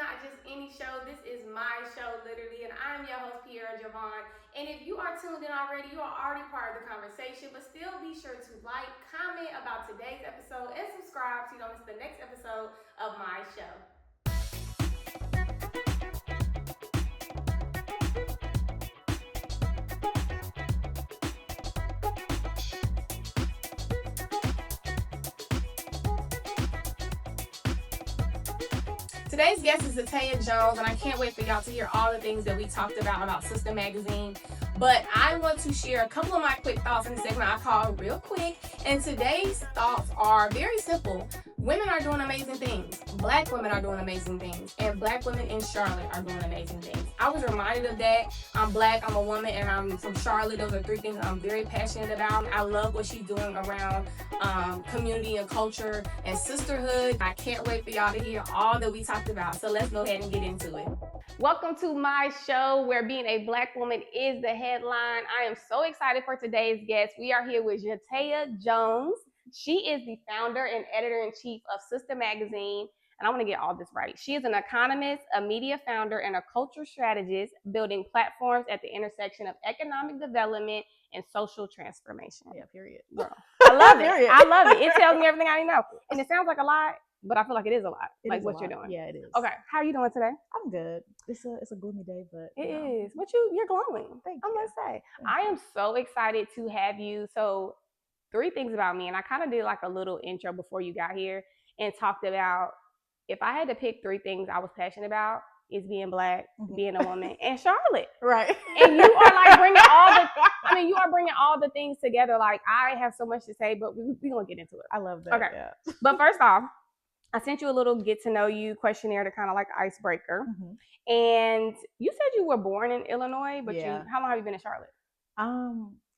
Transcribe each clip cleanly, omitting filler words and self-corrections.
not just any show. This is my show, literally, and I'm your host, Pierre Javon. And if you are tuned in already, you are already part of the conversation, but still be sure to like, comment about today's episode, and subscribe so you don't miss the next episode of my show. Today's guest is Zhateyah Jones, and I can't wait for y'all to hear all the things that we talked about SISTAH Magazine. But I want to share a couple of my quick thoughts in the segment I call Real Quick. And today's thoughts are very simple. Women are doing amazing things. Black women are doing amazing things. And Black women in Charlotte are doing amazing things. I was reminded of that. I'm Black, I'm a woman, and I'm from Charlotte. Those are three things I'm very passionate about. I love what she's doing around community and culture and sisterhood. I can't wait for y'all to hear all that we talked about. So let's go ahead and get into it. Welcome to my show where being a Black woman is the headline. I am so excited for today's guest. We are here with Zhateyah Jones. She is the founder and editor-in-chief of SISTAH Magazine. And I want to get all this right. She is an economist, a media founder, and a culture strategist building platforms at the intersection of economic development and social transformation. Yeah, period. Girl, I love it. I love it. It tells me everything I need to know. And it sounds like a lot, but I feel like it is a lot. It like is what a you're lot. doing. Yeah, it is. Okay. How are you doing today? I'm good. It's a gloomy day, but It you know. is. But you're glowing. Thank I you. must say. Thank I am so excited to have you. So 3 things about me, and I kind of did like a little intro before you got here and talked about if I had to pick 3 things I was passionate about, is being Black, being a woman, and Charlotte. Right. And you are like you are bringing all the things together. Like I have so much to say, but we're going to get into it. I love that. Okay. Yeah. But first off, I sent you a little get to know you questionnaire to kind of like icebreaker. And you said you were born in Illinois, but how long have you been in Charlotte?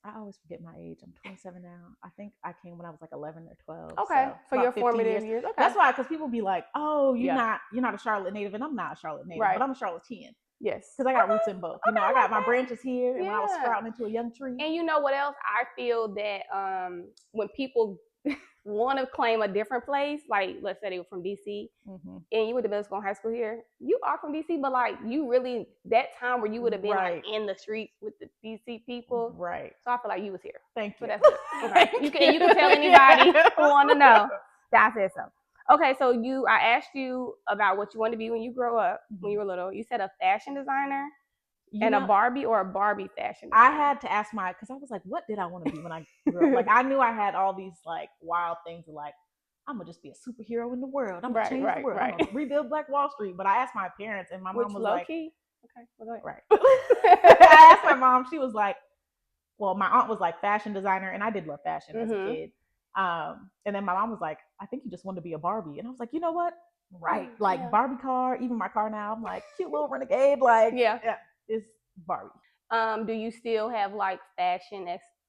I always forget my age. I'm 27 now. I think I came when I was like 11 or 12. Okay, so your formative years. Okay, that's why, because people be like, "Oh, you're not a Charlotte native," and I'm not a Charlotte native, but I'm a Charlottean. Yes, because I got roots in both. You know, I got my branches here, and when I was sprouting into a young tree. And you know what else? I feel that when people want to claim a different place, like let's say they were from DC, and you went to middle school and high school here, you are from DC, but like you really, that time where you would have been like in the streets with the DC people. Right. So I feel like you was here. Thank you. So that's good. Okay. You can tell anybody who want to know that I said so. Okay, so I asked you about what you wanted to be when you grow up, when you were little. You said a fashion designer. A Barbie or a Barbie fashion designer? I had to ask because I was like, what did I want to be when I grew up? Like, I knew I had all these like wild things of like, I'm going to just be a superhero in the world. I'm going to change the world. I'm going to rebuild Black Wall Street. But I asked my parents, and my mom was like, key? Okay, well, go ahead. Right. I asked my mom, she was like, well, my aunt was like fashion designer, and I did love fashion as a kid. And then my mom was like, I think you just wanted to be a Barbie. And I was like, you know what? Right. Like Barbie car, even my car now, I'm like, cute little renegade. Like, it's Barbie. Do you still have like fashion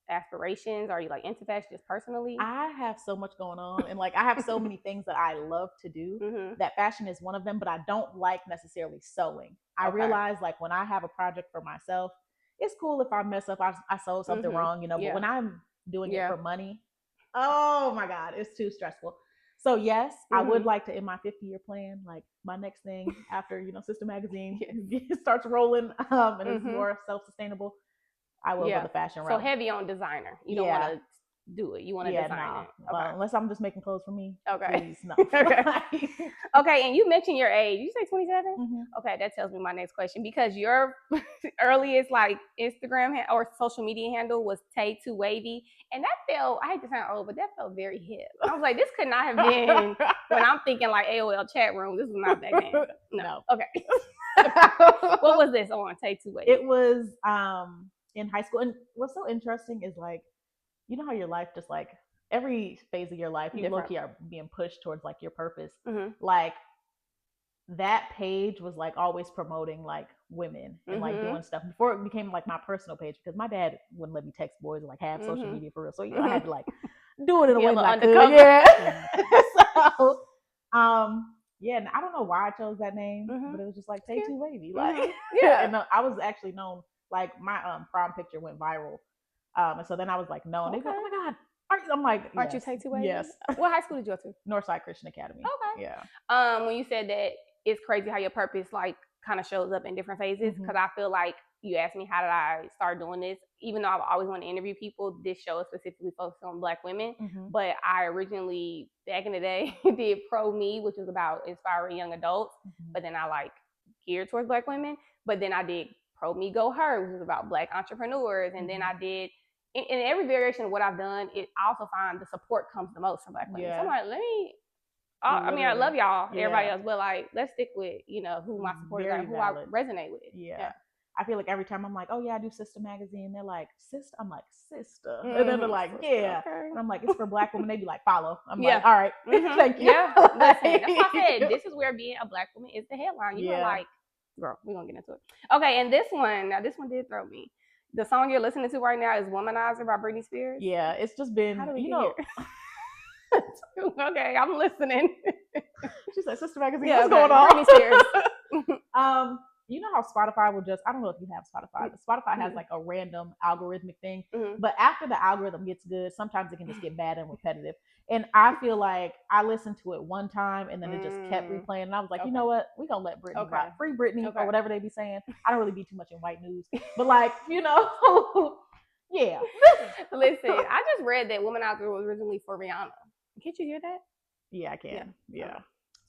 aspirations? Are you like into fashion just personally? I have so much going on, and like I have so many things that I love to do. That fashion is one of them, but I don't like necessarily sewing. I realize like when I have a project for myself, it's cool if I mess up, I sew something wrong, you know, but when I'm doing it for money, oh my God, it's too stressful. So yes, I would like to, in my 50-year plan, like my next thing after, SISTAH Magazine starts rolling and it's more self-sustainable, I will go the fashion route. So heavy on designer. You don't want to do it. You want to design it. Okay. Unless I'm just making clothes for me. Okay. Please, no. Okay, and you mentioned your age. You say 27? Okay, that tells me my next question, because your earliest like Instagram or social media handle was Tay2Wavy, and that felt, I hate to sound old, but that felt very hip. I was like, this could not have been when I'm thinking like AOL chat room. This was not back then. No. Okay. What was this on Tay2Wavy? It was in high school, and what's so interesting is like, you know how your life just like every phase of your life, you low-key are being pushed towards like your purpose. Like that page was like always promoting like women and like doing stuff before it became like my personal page, because my dad wouldn't let me text boys or like have social media for real. So I had to like do it in a way that I could. Yeah. So and I don't know why I chose that name, but it was just like Tay2Wavy. Like and I was actually known, like my prom picture went viral. And so then I was like, no, and they go, oh my God. I'm like, aren't you Tay2Wavy? Yes. What high school did you go to? Northside Christian Academy. Okay. Yeah. When you said that it's crazy how your purpose like kind of shows up in different phases. Because I feel like you asked me how did I start doing this, even though I've always wanted to interview people, this show is specifically focused on Black women. But I originally, back in the day, did Pro Me, which was about inspiring young adults. But then I like geared towards Black women. But then I did Pro Me Go Her, which was about Black entrepreneurs. And then I did, in every variation of what I've done, I also find the support comes the most from Black women. So I'm like, I mean, I love y'all, everybody else, but like, let's stick with, who my supporters are and who I resonate with. Yeah. I feel like every time I'm like, oh yeah, I do SISTAH Magazine. They're like, SISTAH? I'm like, SISTAH. And then they're like, yeah. Okay. And I'm like, it's for Black women. They be like, follow. I'm like, all right. Thank you. Yeah. Listen, that's why I said, this is where being a Black woman is the headline. You were like, girl, we're going to get into it. Okay, and this one did throw me. The song you're listening to right now is Womanizer by Britney Spears. Yeah, it's just been, How do we get here? Okay, I'm listening. She said, SISTAH Magazine, what's going on? Britney Spears. You know how Spotify will just, I don't know if you have Spotify, but Spotify has like a random algorithmic thing. But after the algorithm gets good, sometimes it can just get bad and repetitive. And I feel like I listened to it one time and then it just kept replaying. And I was like, you know what? We're going to let Britney rock. Free Britney or whatever they be saying. I don't really be too much in white news. But like, yeah. Listen, I just read that Womanizer was originally for Rihanna. Can't you hear that? Yeah, I can. Yeah.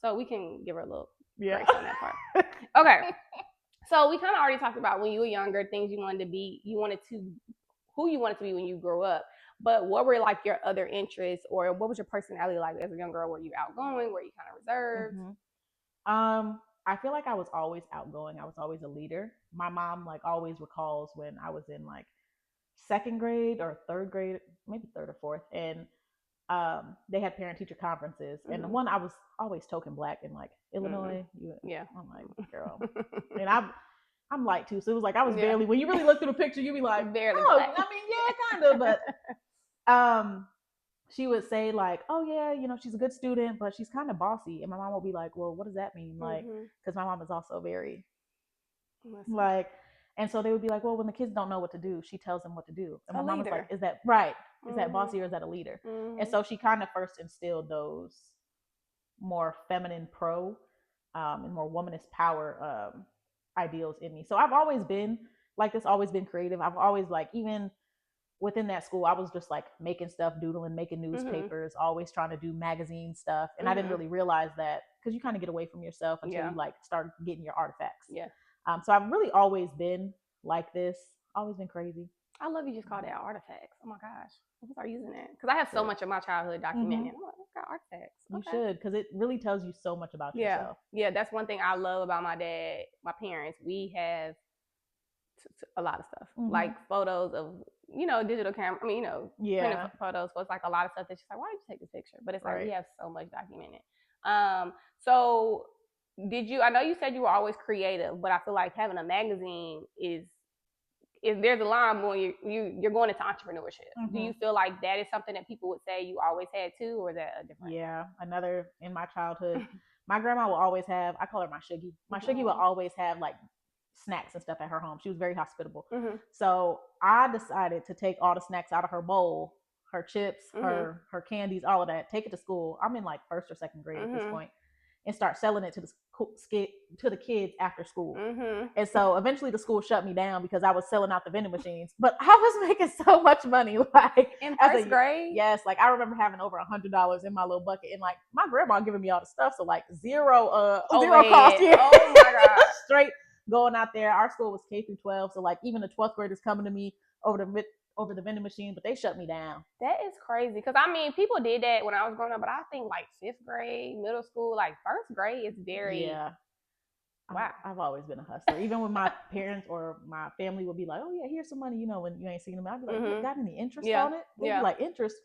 So we can give her a little break on that part. Okay. So we kind of already talked about when you were younger, things you wanted to be, who you wanted to be when you grew up. But what were like your other interests, or what was your personality like as a young girl? Were you outgoing? Were you kind of reserved? I feel like I was always outgoing. I was always a leader. My mom like always recalls when I was in like second grade or third grade, maybe third or fourth, and they had parent-teacher conferences, and the one I was always token Black in like Illinois. I'm like, girl, and I'm light too, so it was like I was barely. When you really look through the picture, you be like, barely. Oh, Black. I mean, yeah, kind of, but she would say like, oh yeah, she's a good student, but she's kind of bossy, and my mom would be like, well, what does that mean? Like, because my mom is also very like. And so they would be like, well, when the kids don't know what to do, she tells them what to do. And my mom was like, is that right? Is that bossy or is that a leader? And so she kind of first instilled those more feminine and more womanist power ideals in me. So I've always been like this, always been creative. I've always like, even within that school, I was just like making stuff, doodling, making newspapers, always trying to do magazine stuff. And I didn't really realize that because you kind of get away from yourself until you like start getting your artifacts. Yeah. So I've really always been like this, always been crazy. I love you just called that artifacts. Oh my gosh. I'm gonna start using that. Because I have so much of my childhood documented. I'm like, I've got artifacts. You should, because it really tells you so much about yourself. Yeah, that's one thing I love about my dad, my parents. We have a lot of stuff. Like photos of, digital camera. I mean, printed photos. So it's like a lot of stuff that's just like, why did you take this picture? But it's like we have so much documented. So I know you said you were always creative, but I feel like having a magazine is there's a line when you're going into entrepreneurship. Do you feel like that is something that people would say you always had too, or is that a different? Yeah, another in my childhood, my grandma will always have, I call her my Shuggy. My Shuggy will always have like snacks and stuff at her home. She was very hospitable. So I decided to take all the snacks out of her bowl, her chips, her candies, all of that, take it to school. I'm in like first or second grade at this point, and start selling it to the kids after school. And so eventually the school shut me down because I was selling out the vending machines, but I was making so much money. Like in first grade? Yes. Like I remember having over $100 in my little bucket, and like my grandma giving me all the stuff. So like zero cost. Yeah. Oh my God. Straight going out there. Our school was K through 12. So like even the 12th graders coming to me over the vending machine, but they shut me down. That is crazy. Because I mean, people did that when I was growing up, but I think like 5th grade, middle school, like first grade is very. Yeah. Wow. I've always been a hustler. Even when my parents or my family would be like, oh yeah, here's some money, when you ain't seen them, I'd be like, you got any interest on it? They'd be like, interest,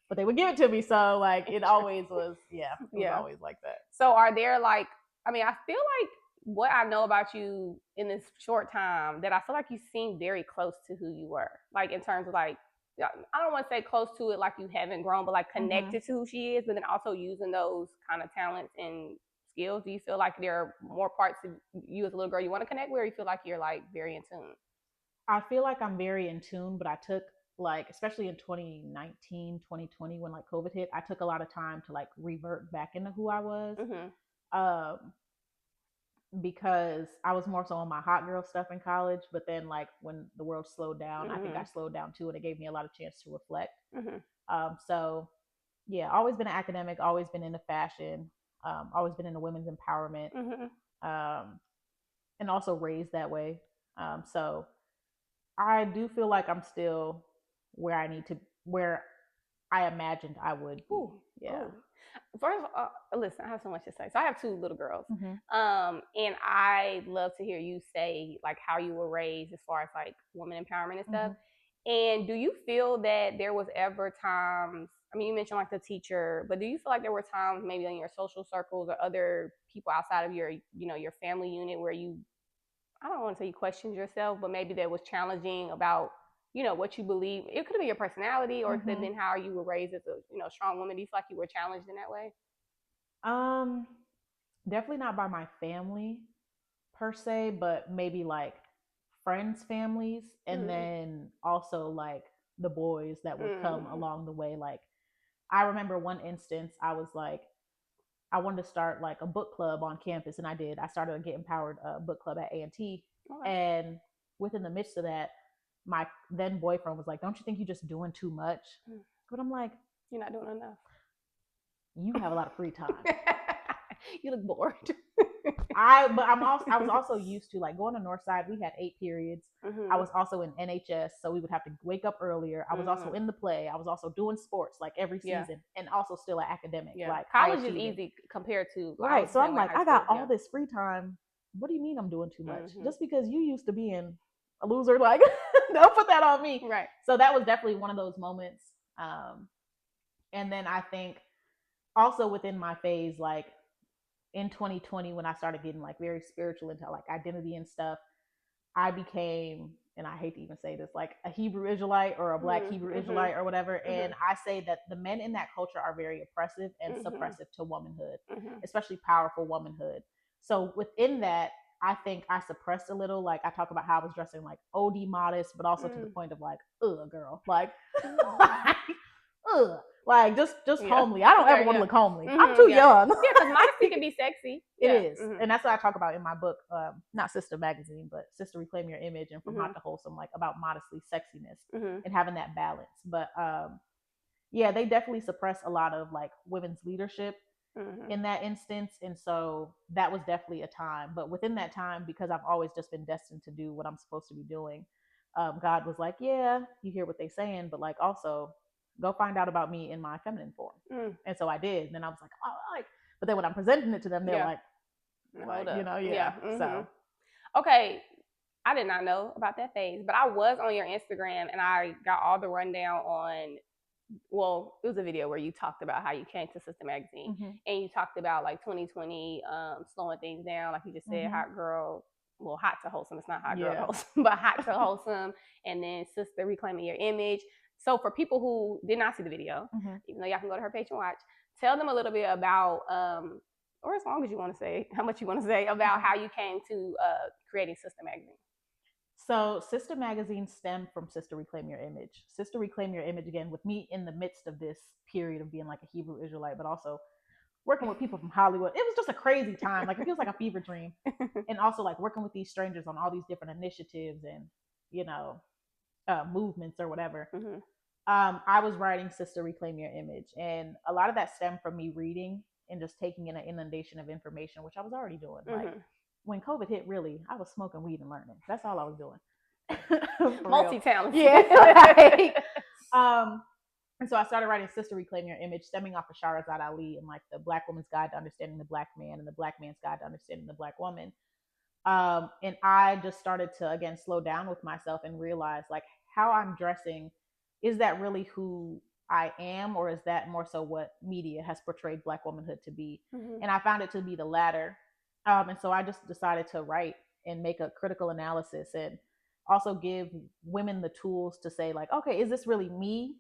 but they would give it to me. So like it always was, it was always like that. So are there like, I mean, I feel like what I know about you in this short time, that I feel like you seem very close to who you were. Like in terms of like, I don't want to say close to it like you haven't grown, but like connected to who she is, but then also using those kind of talents and skills. Do you feel like there are more parts of you as a little girl you want to connect with, or you feel like you're like very in tune? I feel like I'm very in tune, but I took like, especially in 2019, 2020, when like COVID hit, I took a lot of time to like revert back into who I was. because I was more so on my hot girl stuff in college, but then like when the world slowed down, I think I slowed down too, and it gave me a lot of chance to reflect. So yeah, always been an academic, always been into fashion, always been into women's empowerment, and also raised that way. So I do feel like I'm still where I need to, where I imagined I would be. Ooh, yeah. Ooh. First of all, listen, I have so much to say. So I have 2 little girls, and I love to hear you say like how you were raised as far as like women empowerment and stuff. And do you feel that there was ever times? I mean, you mentioned like the teacher, but do you feel like there were times maybe in your social circles or other people outside of your, your family unit where you, I don't want to say you questioned yourself, but maybe that was challenging about what you believe. It could have been your personality, or it could have been how you were raised as a strong woman. Do you feel like you were challenged in that way? Definitely not by my family per se, but maybe like friends' families, and then also like the boys that would come along the way. Like I remember one instance, I was like, I wanted to start like a book club on campus, and I did. I started a Get Empowered book club at A&T, and within the midst of that, my then boyfriend was like, "Don't you think you're just doing too much?" But I'm like, "You're not doing enough. You have a lot of free time. You look bored." I was also used to like going to Northside. We had 8 periods. I was also in NHS, so we would have to wake up earlier. I was also in the play. I was also doing sports like every season, and also still an academic. Like college is easy compared to right. So I'm like, I got all this free time. What do you mean I'm doing too much? Just because you used to being a loser, like don't put that on me. Right. So that was definitely one of those moments. And then I think also within my phase, like in 2020, when I started getting like very spiritual into like identity and stuff, I became, and I hate to even say this, like a Hebrew Israelite or a Black Hebrew Israelite or whatever. And I say that the men in that culture are very oppressive and suppressive to womanhood, especially powerful womanhood. So within that, I think I suppressed a little. Like I talk about how I was dressing like OD modest, but also to the point of like, ugh, girl, like, ugh. Like just homely. I don't ever want to look homely. I'm too young. Yeah, because modesty can be sexy. It is, and that's what I talk about in my book, not SISTAH Magazine, but SISTAH Reclaim Your Image, and From Hot to Wholesome, like about modesty, sexiness, and having that balance. But yeah, they definitely suppress a lot of like women's leadership in that instance, and so that was definitely a time. But within that time, because I've always just been destined to do what I'm supposed to be doing, God was like, yeah, you hear what they're saying, but like also go find out about me in my feminine form. And so I did. And then I was like, oh, like, but then when I'm presenting it to them, they're like, So, okay. I did not know about that phase, but I was on your Instagram and I got all the rundown on, well, it was a video where you talked about how you came to SISTAH Magazine and you talked about like 2020 slowing things down, like you just said, hot girl, well, hot to wholesome. It's not hot girl wholesome, but hot to wholesome. And then SISTAH Reclaiming Your Image. So for people who did not see the video, even though y'all can go to her page and watch, tell them a little bit about, or as long as you want to say, how much you want to say about how you came to creating SISTAH Magazine. So SISTAH Magazine stemmed from SISTAH Reclaim Your Image. SISTAH Reclaim Your Image, again, with me in the midst of this period of being like a Hebrew Israelite, but also working with people from Hollywood. It was just a crazy time. Like it feels like a fever dream. And also like working with these strangers on all these different initiatives and, movements or whatever. I was writing SISTAH Reclaim Your Image, and a lot of that stemmed from me reading and just taking in an inundation of information, which I was already doing. Like when COVID hit, really, I was smoking weed and learning. That's all I was doing. Multi-talented. Yeah. Right. And so I started writing SISTAH Reclaim Your Image, stemming off of Shahrazad Ali and like the Black woman's guide to understanding the Black man and the Black man's guide to understanding the Black woman. And I just started to, again, slow down with myself and realize like how I'm dressing, is that really who I am, or is that more so what media has portrayed Black womanhood to be? And I found it to be the latter. And so I just decided to write and make a critical analysis and also give women the tools to say like, okay, is this really me?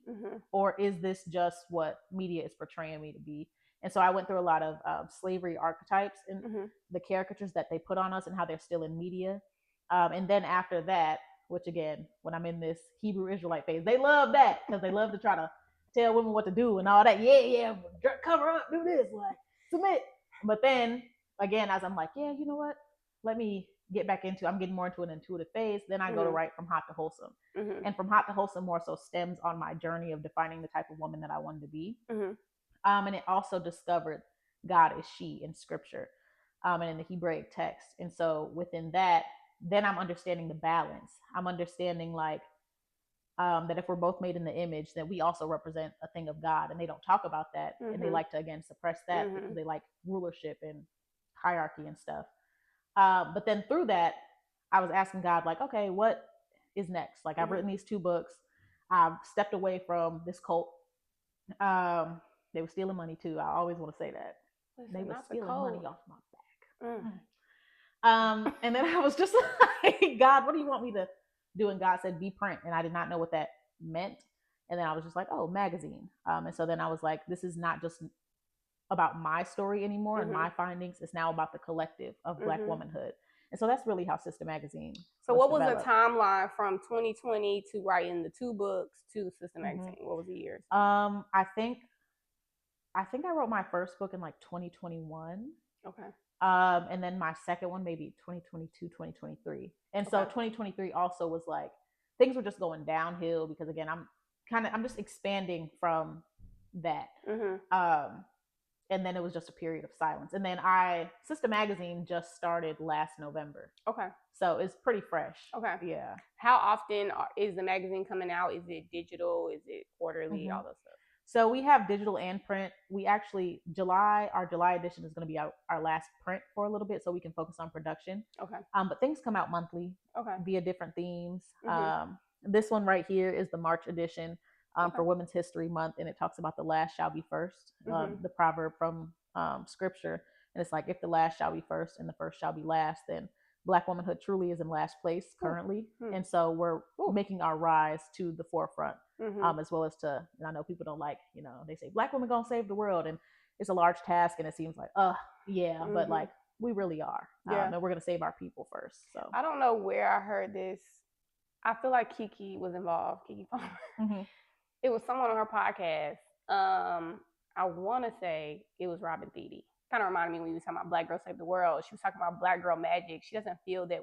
Or is this just what media is portraying me to be? And so I went through a lot of slavery archetypes and the caricatures that they put on us and how they're still in media. And then after that, which again, when I'm in this Hebrew Israelite phase, they love that because they love to try to tell women what to do and all that. Yeah, cover up, do this, like submit. But then again, as I'm like, yeah, you know what? let me get back into, I'm getting more into an intuitive phase. Then I go to write From Hot to Wholesome. And From Hot to Wholesome more so stems on my journey of defining the type of woman that I wanted to be. And it also discovered God is she in scripture, and in the Hebraic text. And so within that, then I'm understanding the balance. I'm understanding like that if we're both made in the image, then we also represent a thing of God. And they don't talk about that. And they like to, again, suppress that because they like rulership and hierarchy and stuff. But then through that, I was asking God, like, okay, what is next? Like, I've written these 2 books. I've stepped away from this cult. They were stealing money too. I always want to say that. Listen, they were stealing money off my back. And then I was just like, God, what do you want me to do? And God said, be print. And I did not know what that meant. And then I was just like, oh, magazine. And so then I was like, this is not just about my story anymore and my findings. It's now about the collective of Black womanhood. And so that's really how SISTAH Magazine. So what was the timeline from 2020 to writing the 2 books to SISTAH Magazine? What was the years? I think I wrote my first book in like 2021. Okay. And then my second one maybe 2022, 2023. And so 2023 also was like, things were just going downhill because again, I'm just expanding from that. And then it was just a period of silence. And then SISTAH Magazine just started last November. Okay. So it's pretty fresh. Okay. Yeah. How often is the magazine coming out? Is it digital? Is it quarterly? All those stuff. So we have digital and print. We actually, our July edition is going to be our last print for a little bit so we can focus on production. Okay. But things come out monthly via different themes. This one right here is the March edition. For Women's History Month, and it talks about the last shall be first, the proverb from scripture. And it's like, if the last shall be first and the first shall be last, then Black womanhood truly is in last place currently. And so we're making our rise to the forefront, as well as to, and I know people don't like, they say Black women gonna save the world, and it's a large task, and it seems like, but like we really are. And we're gonna save our people first. So I don't know where I heard this. I feel like Kiki was involved, Kiki Palmer. It was someone on her podcast. I want to say it was Robin Thede. Kind of reminded me when you were talking about Black Girl Save the World. She was talking about Black Girl Magic. She doesn't feel that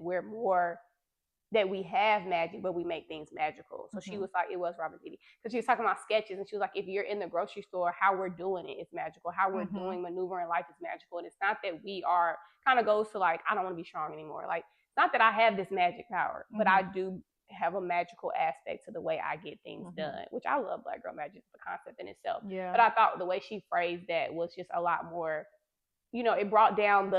that we have magic, but we make things magical. So she was like, it was Robin Thede. Because she was talking about sketches, and she was like, if you're in the grocery store, how we're doing it is magical. How we're doing maneuvering life is magical. And it's not that we are, kind of goes to like, I don't want to be strong anymore. Like, it's not that I have this magic power, but I do have a magical aspect to the way I get things done, which I love Black Girl Magic, the concept in itself. Yeah. But I thought the way she phrased that was just a lot more, it brought down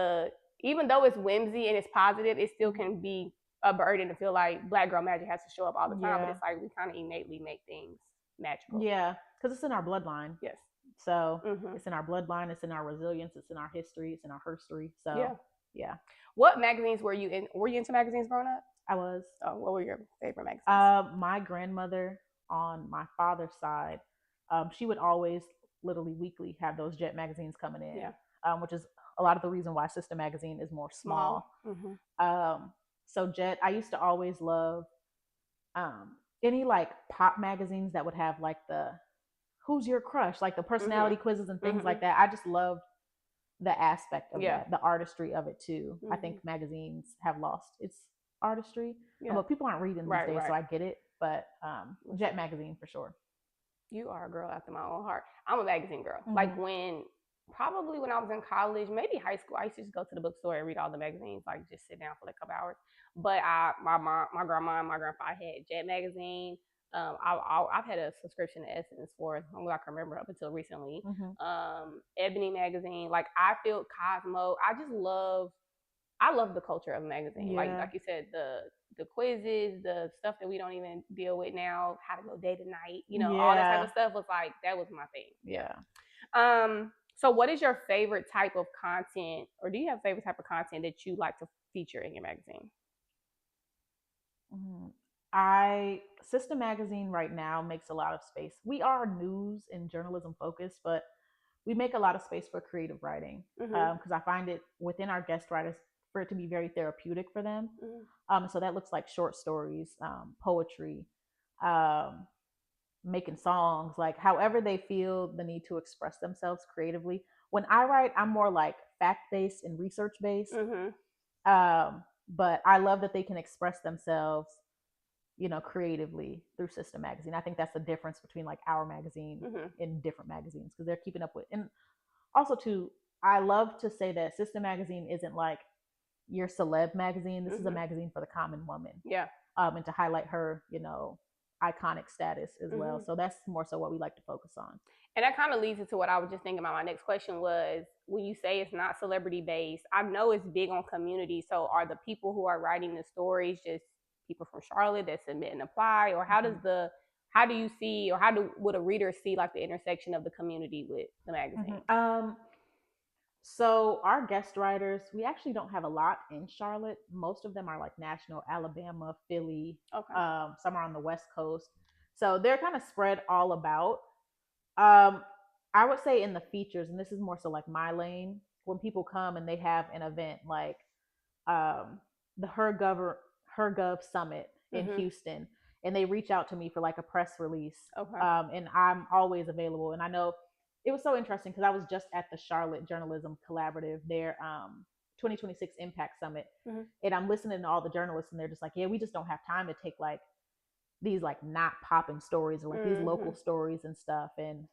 even though it's whimsy and it's positive, it still can be a burden to feel like Black Girl Magic has to show up all the time. But it's like, we kind of innately make things magical. Yeah. Because it's in our bloodline. Yes. So it's in our bloodline, it's in our resilience, it's in our history, it's in our herstory. So yeah. What magazines were you in? Were you into magazines growing up? I was. Oh, what were your favorite magazines? My grandmother on my father's side, she would always literally weekly have those Jet magazines coming in, which is a lot of the reason why SISTAH Magazine is more small. So Jet, I used to always love any like pop magazines that would have like the who's your crush, like the personality quizzes and things like that. I just loved the aspect of that, the artistry of it too. I think magazines have lost its artistry, but people aren't reading these days, so I get it. But Jet magazine for sure. You are a girl after my own heart. I'm a magazine girl. Like probably when I was in college, maybe high school, I used to just go to the bookstore and read all the magazines, like just sit down for like a couple hours. But my mom, my grandma, and my grandpa had Jet magazine. I've had a subscription to Essence for as long as I can remember, up until recently. Ebony magazine, like I feel Cosmo. I love the culture of a magazine. Like you said, the quizzes, the stuff that we don't even deal with now, how to go day to night, all that type of stuff was like, that was my thing. Yeah. So what is your favorite type of content, or do you have a favorite type of content that you like to feature in your magazine? SISTAH Magazine right now makes a lot of space. We are news and journalism focused, but we make a lot of space for creative writing, because I find it within our guest writers for it to be very therapeutic for them. So that looks like short stories, poetry, making songs, like however they feel the need to express themselves creatively. When I write, I'm more like fact-based and research-based. But I love that they can express themselves, creatively through SISTAH Magazine. I think that's the difference between like our magazine and different magazines, because they're keeping up with. And also too, I love to say that SISTAH Magazine isn't like your celeb magazine. This is a magazine for the common woman. Yeah. And to highlight her, iconic status as well. So that's more so what we like to focus on. And that kind of leads into what I was just thinking about. My next question was, when you say it's not celebrity based, I know it's big on community. So are the people who are writing the stories just people from Charlotte that submit and apply, or how do you see, or would a reader see like the intersection of the community with the magazine? So our guest writers, we actually don't have a lot in Charlotte. Most of them are like national, Alabama, Philly. Okay. Some are on the West Coast. So they're kind of spread all about. I would say in the features, and this is more so like my lane, when people come and they have an event like the HerGov Summit in Houston, and they reach out to me for like a press release. Okay. And I'm always available. And I know it was so interesting because I was just at the Charlotte Journalism Collaborative, their 2026 Impact Summit, and I'm listening to all the journalists, and they're just like, yeah, we just don't have time to take like these like not popping stories, or like these local stories and stuff. And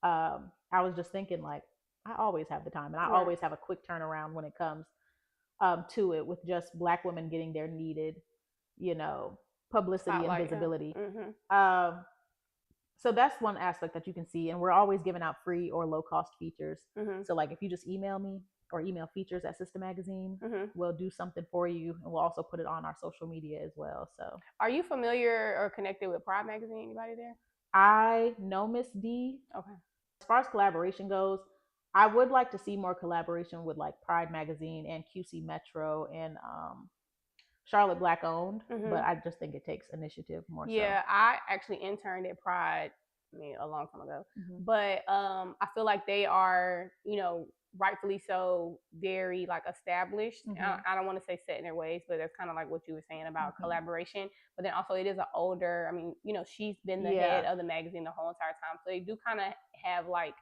I was just thinking like, I always have the time, and I always have a quick turnaround when it comes to it, with just Black women getting their needed, publicity Spotlight, and visibility. So that's one aspect that you can see, and we're always giving out free or low cost features. So like if you just email me or email features at SISTAH Magazine, we'll do something for you, and we'll also put it on our social media as well. So are you familiar or connected with Pride Magazine? Anybody there? I know Miss D. Okay. As far as collaboration goes, I would like to see more collaboration with like Pride Magazine and QC Metro and Charlotte Black owned, but I just think it takes initiative more. Yeah, I actually interned at Pride, a long time ago, but I feel like they are, rightfully so, very like established. I don't want to say set in their ways, but that's kind of like what you were saying about collaboration. But then also it is an older, she's been the head of the magazine the whole entire time, so they do kind of have like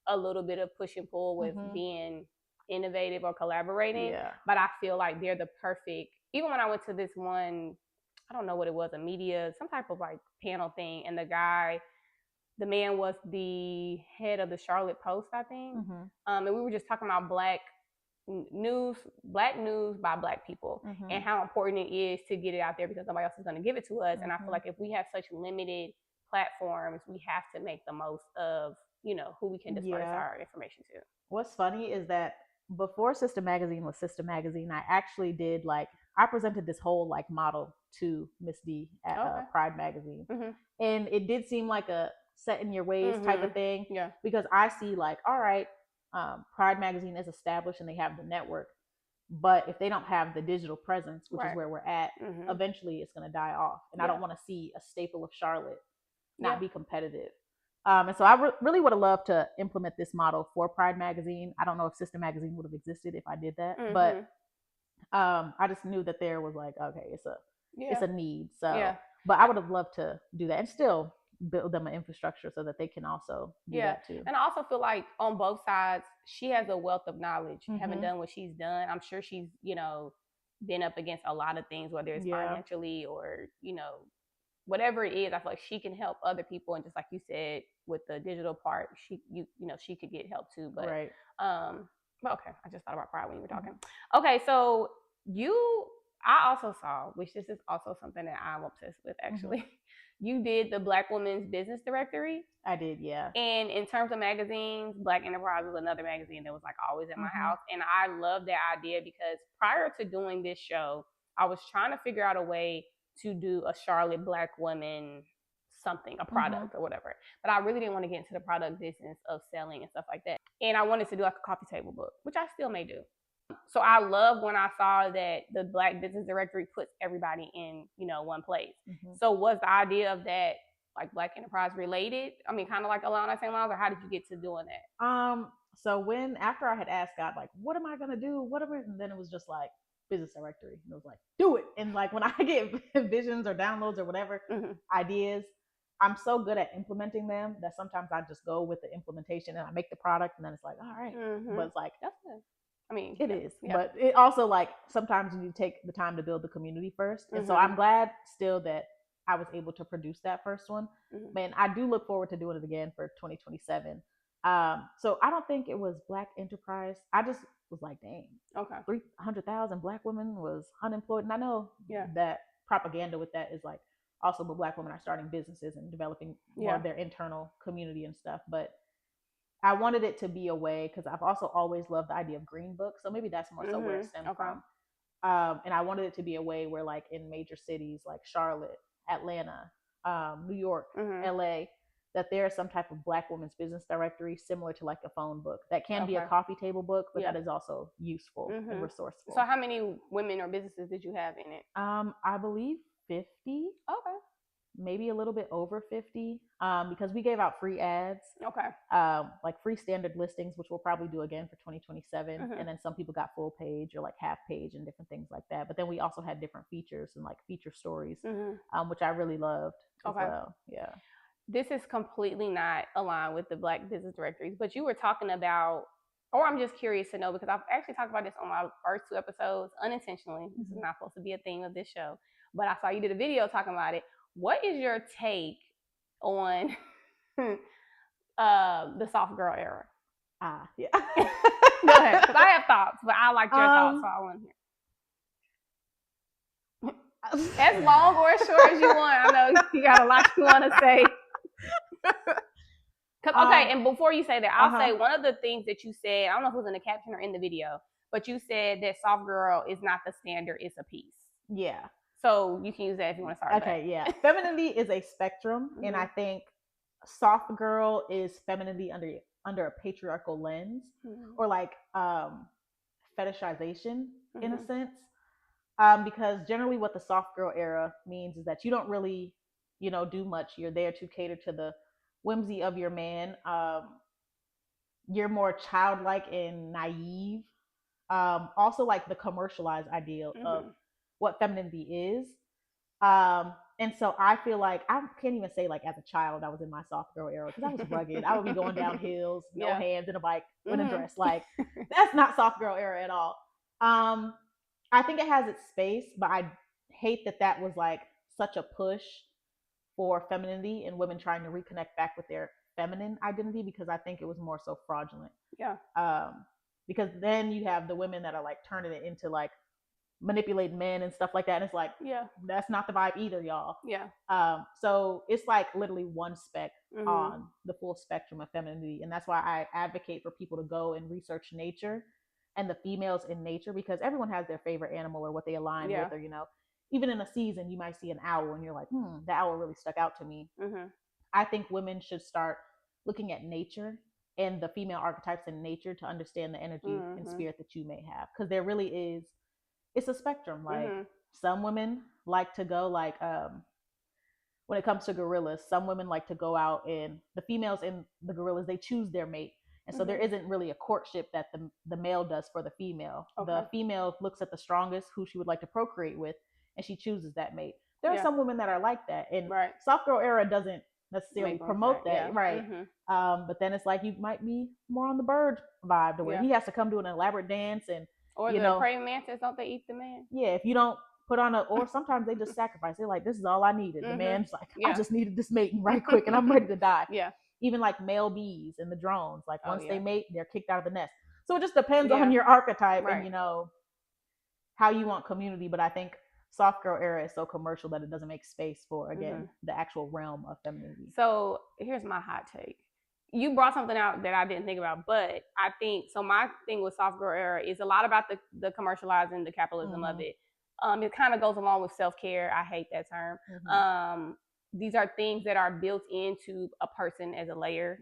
a little bit of push and pull with being innovative or collaborating. But I feel like they're the perfect. Even when I went to this one, I don't know what it was, a media, some type of like panel thing, and the man was the head of the Charlotte Post, I think. And we were just talking about black news by Black people, and how important it is to get it out there because nobody else is going to give it to us. And I feel like if we have such limited platforms, we have to make the most of, who we can disperse our information to. What's funny is that before SISTAH Magazine was SISTAH Magazine, I actually did I presented this whole like model to Miss D at Pride Magazine. And it did seem like a set in your ways type of thing. Yeah. Because I see like, all right, Pride Magazine is established and they have the network, but if they don't have the digital presence, which is where we're at, eventually it's going to die off. And I don't want to see a staple of Charlotte not be competitive. And so I really would have loved to implement this model for Pride Magazine. I don't know if SISTAH Magazine would have existed if I did that, but I just knew that there was like, okay, it's a need. So, but I would have loved to do that and still build them an infrastructure so that they can also do that too. And I also feel like on both sides, she has a wealth of knowledge, having done what she's done. I'm sure she's, been up against a lot of things, whether it's financially or, whatever it is. I feel like she can help other people. And just like you said, with the digital part, she could get help too. But, but okay, I just thought about Pride when you were talking. Okay, so I also saw, which this is also something that I'm obsessed with actually. You did the Black Women's Business Directory. I did, yeah. And in terms of magazines, Black Enterprise was another magazine that was like always in my house. And I love that idea because prior to doing this show, I was trying to figure out a way to do a Charlotte Black woman something, a product or whatever. But I really didn't want to get into the product business of selling and stuff like that. And I wanted to do like a coffee table book, which I still may do. So I love when I saw that the Black Business Directory puts everybody in, one place. So was the idea of that like Black Enterprise related? I mean, kind of like along that same lines, or how did you get to doing that? So after I had asked God, like, what am I going to do? And then it was just like Business Directory. And it was like, do it. And like when I get visions or downloads or whatever ideas, I'm so good at implementing them that sometimes I just go with the implementation and I make the product and then it's like, all right. But it's like, that's good. I mean, it is, but it also like sometimes you take the time to build the community first. And so I'm glad still that I was able to produce that first one. And I do look forward to doing it again for 2027. So I don't think it was Black Enterprise. I just was like, dang, 300,000 Black women was unemployed. And I know that propaganda with that is like also the Black women are starting businesses and developing more of their internal community and stuff. But I wanted it to be a way, because I've also always loved the idea of green books. So maybe that's more so where it stemmed from. And I wanted it to be a way where, like, in major cities like Charlotte, Atlanta, New York, LA, that there is some type of Black women's business directory similar to like a phone book that can be a coffee table book, but that is also useful and resourceful. So how many women or businesses did you have in it? I believe 50. Okay. Maybe a little bit over 50, because we gave out free ads. Okay. Like free standard listings, which we'll probably do again for 2027. And then some people got full page or like half page and different things like that. But then we also had different features and like feature stories, which I really loved as well. Yeah. This is completely not aligned with the Black business directories, but you were talking about, or I'm just curious to know, because I've actually talked about this on my first 2 episodes unintentionally. This is not supposed to be a theme of this show, but I saw you did a video talking about it. What is your take on the soft girl era? Yeah. Go ahead, because I have thoughts, but I like your thoughts, so I want to hear. As long or as short as you want. I know you got a lot you want to say. Okay, and before you say that, I'll say one of the things that you said, I don't know if it was in the caption or in the video, but you said that soft girl is not the standard, it's a piece. Yeah. So you can use that if you want to start. Okay, yeah. Femininity is a spectrum, and I think soft girl is femininity under a patriarchal lens, or like fetishization in a sense. Because generally what the soft girl era means is that you don't really, do much. You're there to cater to the whimsy of your man. You're more childlike and naive. Also like the commercialized ideal of what femininity is. And so I feel like I can't even say like as a child I was in my soft girl era, because I was rugged. I would be going down hills, no hands, in a bike, in a dress. Like that's not soft girl era at all. I think it has its space, but I hate that was like such a push for femininity and women trying to reconnect back with their feminine identity, because I think it was more so fraudulent. Yeah. Because then you have the women that are like turning it into like manipulating men and stuff like that. And it's like, that's not the vibe either, y'all. Yeah. So it's like literally one speck on the full spectrum of femininity. And that's why I advocate for people to go and research nature and the females in nature, because everyone has their favorite animal or what they align with, or, even in a season, you might see an owl and you're like, that owl really stuck out to me. I think women should start looking at nature and the female archetypes in nature to understand the energy and spirit that you may have. Because there really is, it's a spectrum. Like some women like to go like, when it comes to gorillas, some women like to go out, and the females in the gorillas, they choose their mate. And so there isn't really a courtship that the male does for the female. The female looks at the strongest who she would like to procreate with, and she chooses that mate. There are some women that are like that. And soft girl era doesn't necessarily promote that. Right. But then it's like you might be more on the bird vibe, to where he has to come do an elaborate dance, and or the praying mantis, don't they eat the man? Yeah, if you don't put on or sometimes they just sacrifice. They're like, this is all I needed. The man's like, I just needed this mating right quick and I'm ready to die. Even like male bees and the drones, like once they mate, they're kicked out of the nest. So it just depends on your archetype and how you want community. But I think soft girl era is so commercial that it doesn't make space for, again, the actual realm of femininity. So here's my hot take. You brought something out that I didn't think about, but I think, so my thing with soft girl era is a lot about the commercializing, the capitalism of it. It kind of goes along with self-care. I hate that term. These are things that are built into a person as a layer.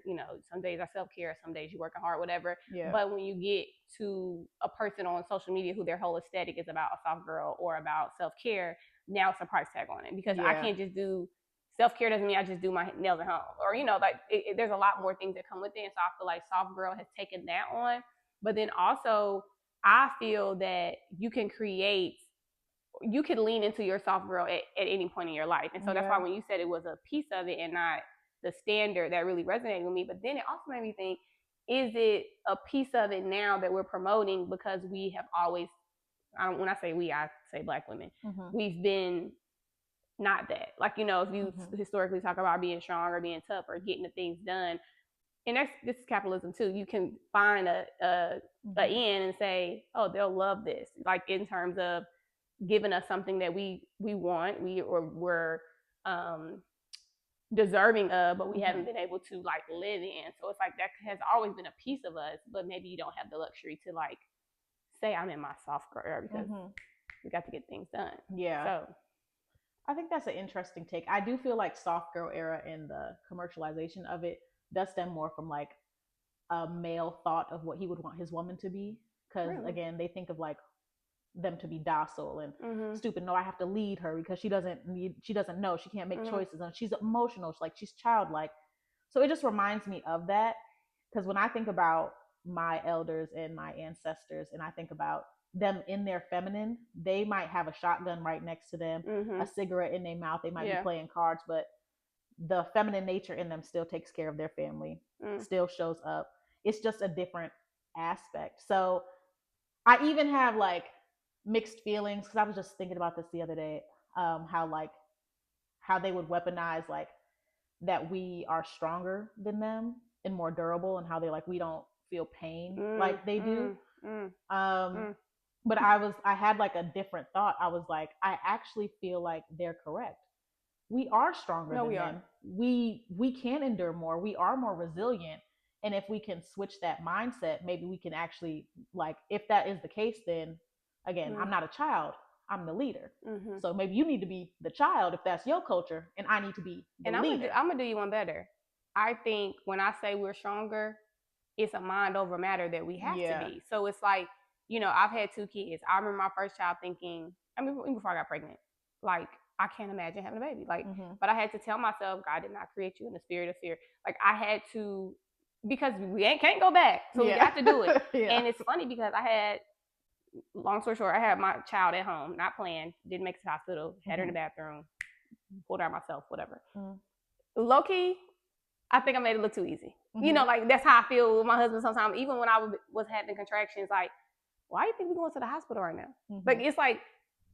Some days are self-care, some days you're working hard, whatever. But when you get to a person on social media who their whole aesthetic is about a soft girl or about self-care, now it's a price tag on it, because I can't just do self-care. Doesn't mean I just do my nails at home, or there's a lot more things that come with it. And so I feel like soft girl has taken that on. But then also I feel that you can lean into your soft girl at any point in your life. And so that's why when you said it was a piece of it and not the standard, that really resonated with me. But then it also made me think, is it a piece of it now that we're promoting because we have always, when I say we, I say Black women, we've been not that. Like, you know, if you historically talk about being strong or being tough or getting the things done, and this is capitalism too. You can find a end and say, oh, they'll love this. Like in terms of giving us something that we want, we're deserving of, but we haven't been able to like live in. So it's like that has always been a piece of us, but maybe you don't have the luxury to like say I'm in my soft girl era because we got to get things done. Yeah. So I think that's an interesting take. I do feel like soft girl era and the commercialization of it does stem more from like a male thought of what he would want his woman to be. Because again, they think of like them to be docile and stupid. No, I have to lead her because she doesn't know, she can't make choices, and she's emotional, she's childlike. So it just reminds me of that, because when I think about my elders and my ancestors and I think about them in their feminine, they might have a shotgun right next to them, a cigarette in their mouth, they might be playing cards, but the feminine nature in them still takes care of their family, still shows up. It's just a different aspect. So I even have like mixed feelings, because I was just thinking about this the other day, how they would weaponize like that we are stronger than them and more durable, and how they like we don't feel pain like they do. But I had like a different thought. I was like, I actually feel like they're correct. We are stronger than them. We can endure more. We are more resilient. And if we can switch that mindset, maybe we can actually, like, if that is the case, then again, I'm not a child, I'm the leader. So maybe you need to be the child if that's your culture, and I need to be the leader. I'm gonna do you one better. I think when I say we're stronger, it's a mind over matter that we have to be. So it's like, you know, I've had 2 kids. I remember my first child thinking, I mean, even before I got pregnant, like, I can't imagine having a baby. Like, but I had to tell myself, God did not create you in the spirit of fear. Like, I had to, because we can't go back. So we got to do it. And it's funny because I had, long story short, I had my child at home, not planned, didn't make it to the hospital, had her in the bathroom, pulled her out myself, whatever. Low key, I think I made it look too easy. You know, like, that's how I feel with my husband sometimes. Even when I was having contractions, like, why do you think we're going to the hospital right now? Like, it's like,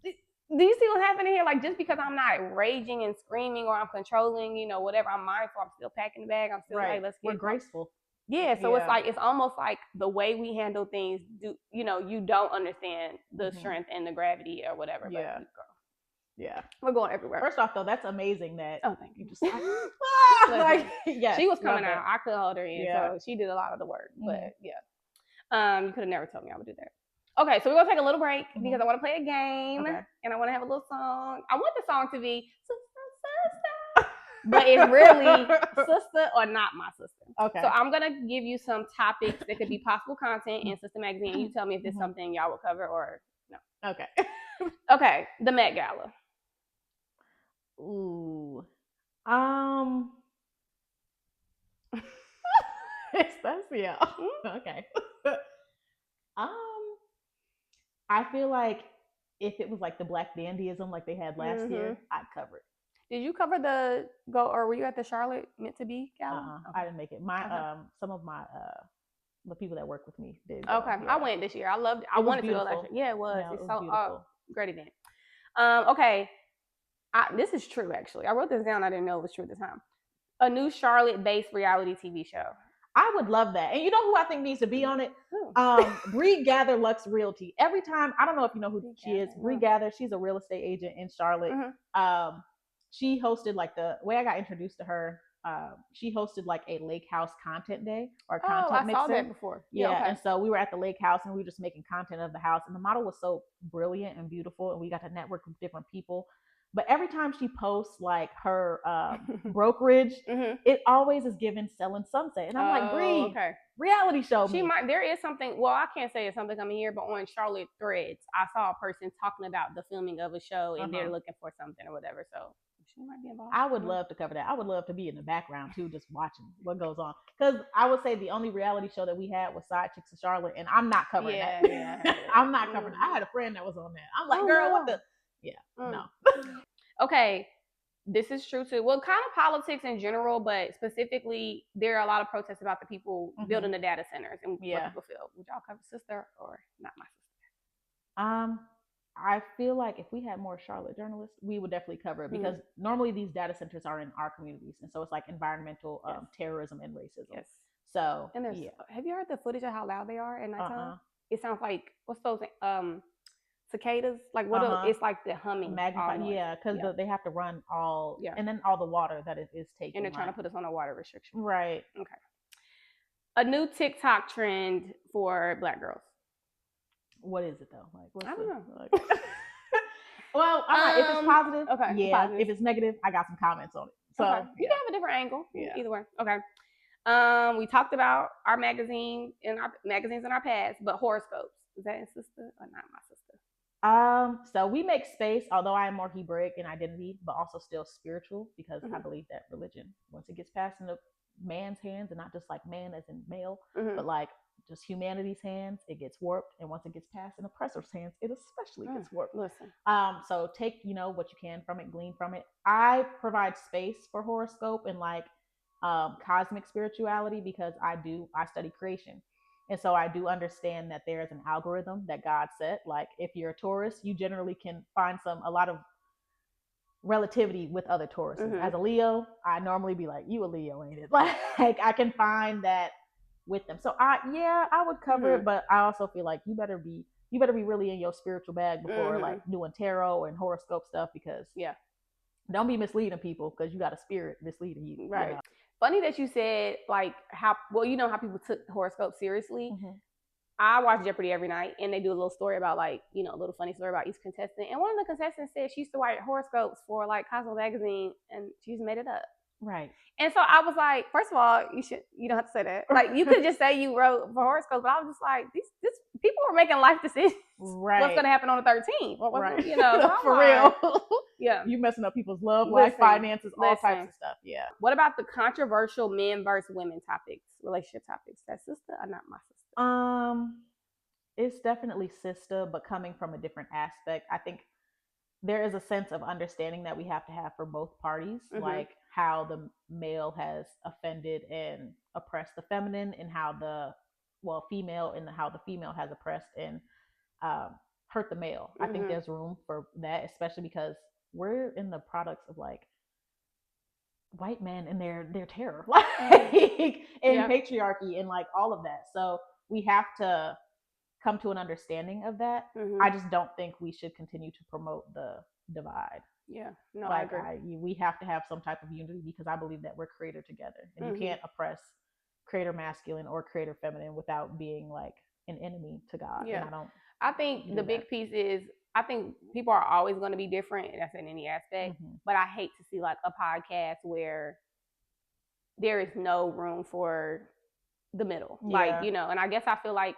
do you see what's happening here? Like, just because I'm not raging and screaming or I'm controlling, you know, whatever, I'm mindful, I'm still packing the bag, I'm still like, let's get we're graceful. Yeah, so it's like, it's almost like the way we handle things, you know, you don't understand the strength and the gravity or whatever. Yeah. But we're going everywhere. First off, though, that's amazing that thank you. Just like, she was coming out. I could hold her in, so she did a lot of the work. But you could have never told me I would do that. Okay, so we're gonna take a little break because I want to play a game and I want to have a little song. I want the song to be Sister, but it's really sister or not my sister. Okay. So I'm gonna give you some topics that could be possible content in SISTAH Magazine. You tell me if this is something y'all would cover or no. Okay. Okay. The Met Gala. Ooh. Okay. I feel like if it was like the Black dandyism like they had last year, I'd cover it. Did you cover or were you at the Charlotte Meant to Be Gala? Okay. I didn't make it. Some of my the people that work with me did. Okay, I went this year. I loved it. I wanted to go last year. Yeah, it was. Yeah, it's so beautiful. Great event. Okay, this is true actually. I wrote this down. I didn't know it was true at the time. A new Charlotte-based reality TV show. I would love that. And you know who I think needs to be on it? Bree Gather Lux Realty. Every time, I don't know if you know who she is. Bree Gather, she's a real estate agent in Charlotte. She hosted, like, the way I got introduced to her, she hosted like a lake house content day or content mixer. I saw that before. Yeah. And so we were at the lake house and we were just making content of the house, and the model was so brilliant and beautiful, and we got to network with different people. But every time she posts like her brokerage, it always is given Selling Sunset. And I'm like, Bree, reality show me. There is something, well, I can't say it's something coming here, but on Charlotte Threads, I saw a person talking about the filming of a show and they're looking for something or whatever. So she might be involved. I would love to cover that. I would love to be in the background too, just watching what goes on. Because I would say the only reality show that we had was Side Chicks of Charlotte, and I'm not covering that. Yeah. I'm not covering that. I had a friend that was on that. I'm like, girl, what the... Yeah, no. Okay. This is true too. Well, kind of politics in general, but specifically, there are a lot of protests about the people building the data centers and what people feel. Would y'all cover sister or not my sister? I feel like if we had more Charlotte journalists, we would definitely cover it because normally these data centers are in our communities, and so it's like environmental terrorism and racism. Yes. So and have you heard the footage of how loud they are at nighttime? It sounds like what's those cicadas? Like what? It's like the humming. Magnified, because they have to run all, and then all the water that it is taking. And they're trying to put us on a water restriction. Right. Okay. A new TikTok trend for Black girls. What is it though? Like, I don't know. Well, if it's positive, okay. Yeah. Positive. If it's negative, I got some comments on it. So you can have a different angle. Either way. Okay. We talked about our magazines in our past, but horoscopes. Is that in sister or not my sister? So we make space, although I am more Hebraic in identity, but also still spiritual because I believe that religion, once it gets passed into man's hands, and not just like man as in male, but like just humanity's hands, it gets warped, and once it gets passed in oppressor's hands, it especially gets warped. Listen. So take what you can from it, glean from it. I provide space for horoscope and like cosmic spirituality because I study creation, and so I do understand that there is an algorithm that God set. Like if you're a Taurus, you generally can find a lot of relativity with other Tauruses. As a Leo, I normally be like, you a Leo, ain't it? Like I can find that with them. So I would cover it, but I also feel like you better be really in your spiritual bag before like doing tarot and horoscope stuff, because don't be misleading people because you got a spirit misleading you. Right. You know? Funny that you said like how people took horoscope seriously. I watch Jeopardy every night, and they do a little story about a little funny story about each contestant. And one of the contestants said she used to write horoscopes for like Cosmo Magazine, and she just made it up. Right. And so I was like, first of all, you don't have to say that. Like you could just say you wrote for horoscopes, but I was just like, these people were making life decisions. Right. What's gonna happen on the 13th? Right. For real. Yeah. You messing up people's love life, finances, all types of stuff. Yeah. What about the controversial men versus women topics, relationship topics? That's sister or not my sister? It's definitely sister, but coming from a different aspect. I think there is a sense of understanding that we have to have for both parties, like how the male has offended and oppressed the feminine, and how the female has oppressed and hurt the male. I think there's room for that, especially because we're in the products of like white men and their terror, like and patriarchy and like all of that. So we have to come to an understanding of that. I just don't think we should continue to promote the divide. Yeah, no, like, I agree. We have to have some type of unity because I believe that we're creator together, and you can't oppress creator masculine or creator feminine without being like an enemy to God. Yeah, and I think the big piece is I think people are always going to be different, and that's in any aspect. But I hate to see like a podcast where there is no room for the middle, like and I guess I feel like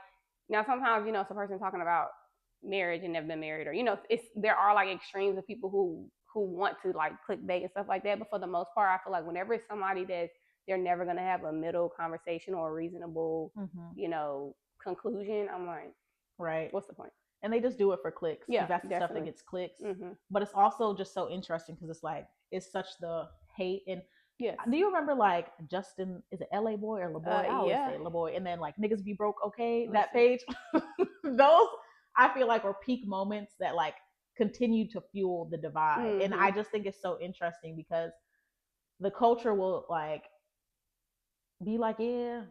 now sometimes it's a person talking about marriage and never been married, or there are like extremes of people who want to like clickbait and stuff like that. But for the most part, I feel like whenever it's somebody that they're never gonna have a middle conversation or a reasonable, conclusion, I'm like, right, what's the point? And they just do it for clicks. Yeah, that's the stuff that gets clicks. But it's also just so interesting because it's like it's such the hate. And do you remember like Justin? Is it LA Boy or LaBoy? I always say LaBoy. And then like niggas be broke, okay? That page, those I feel like were peak moments that like continue to fuel the divide. And I just think it's so interesting because the culture will like be like, yeah,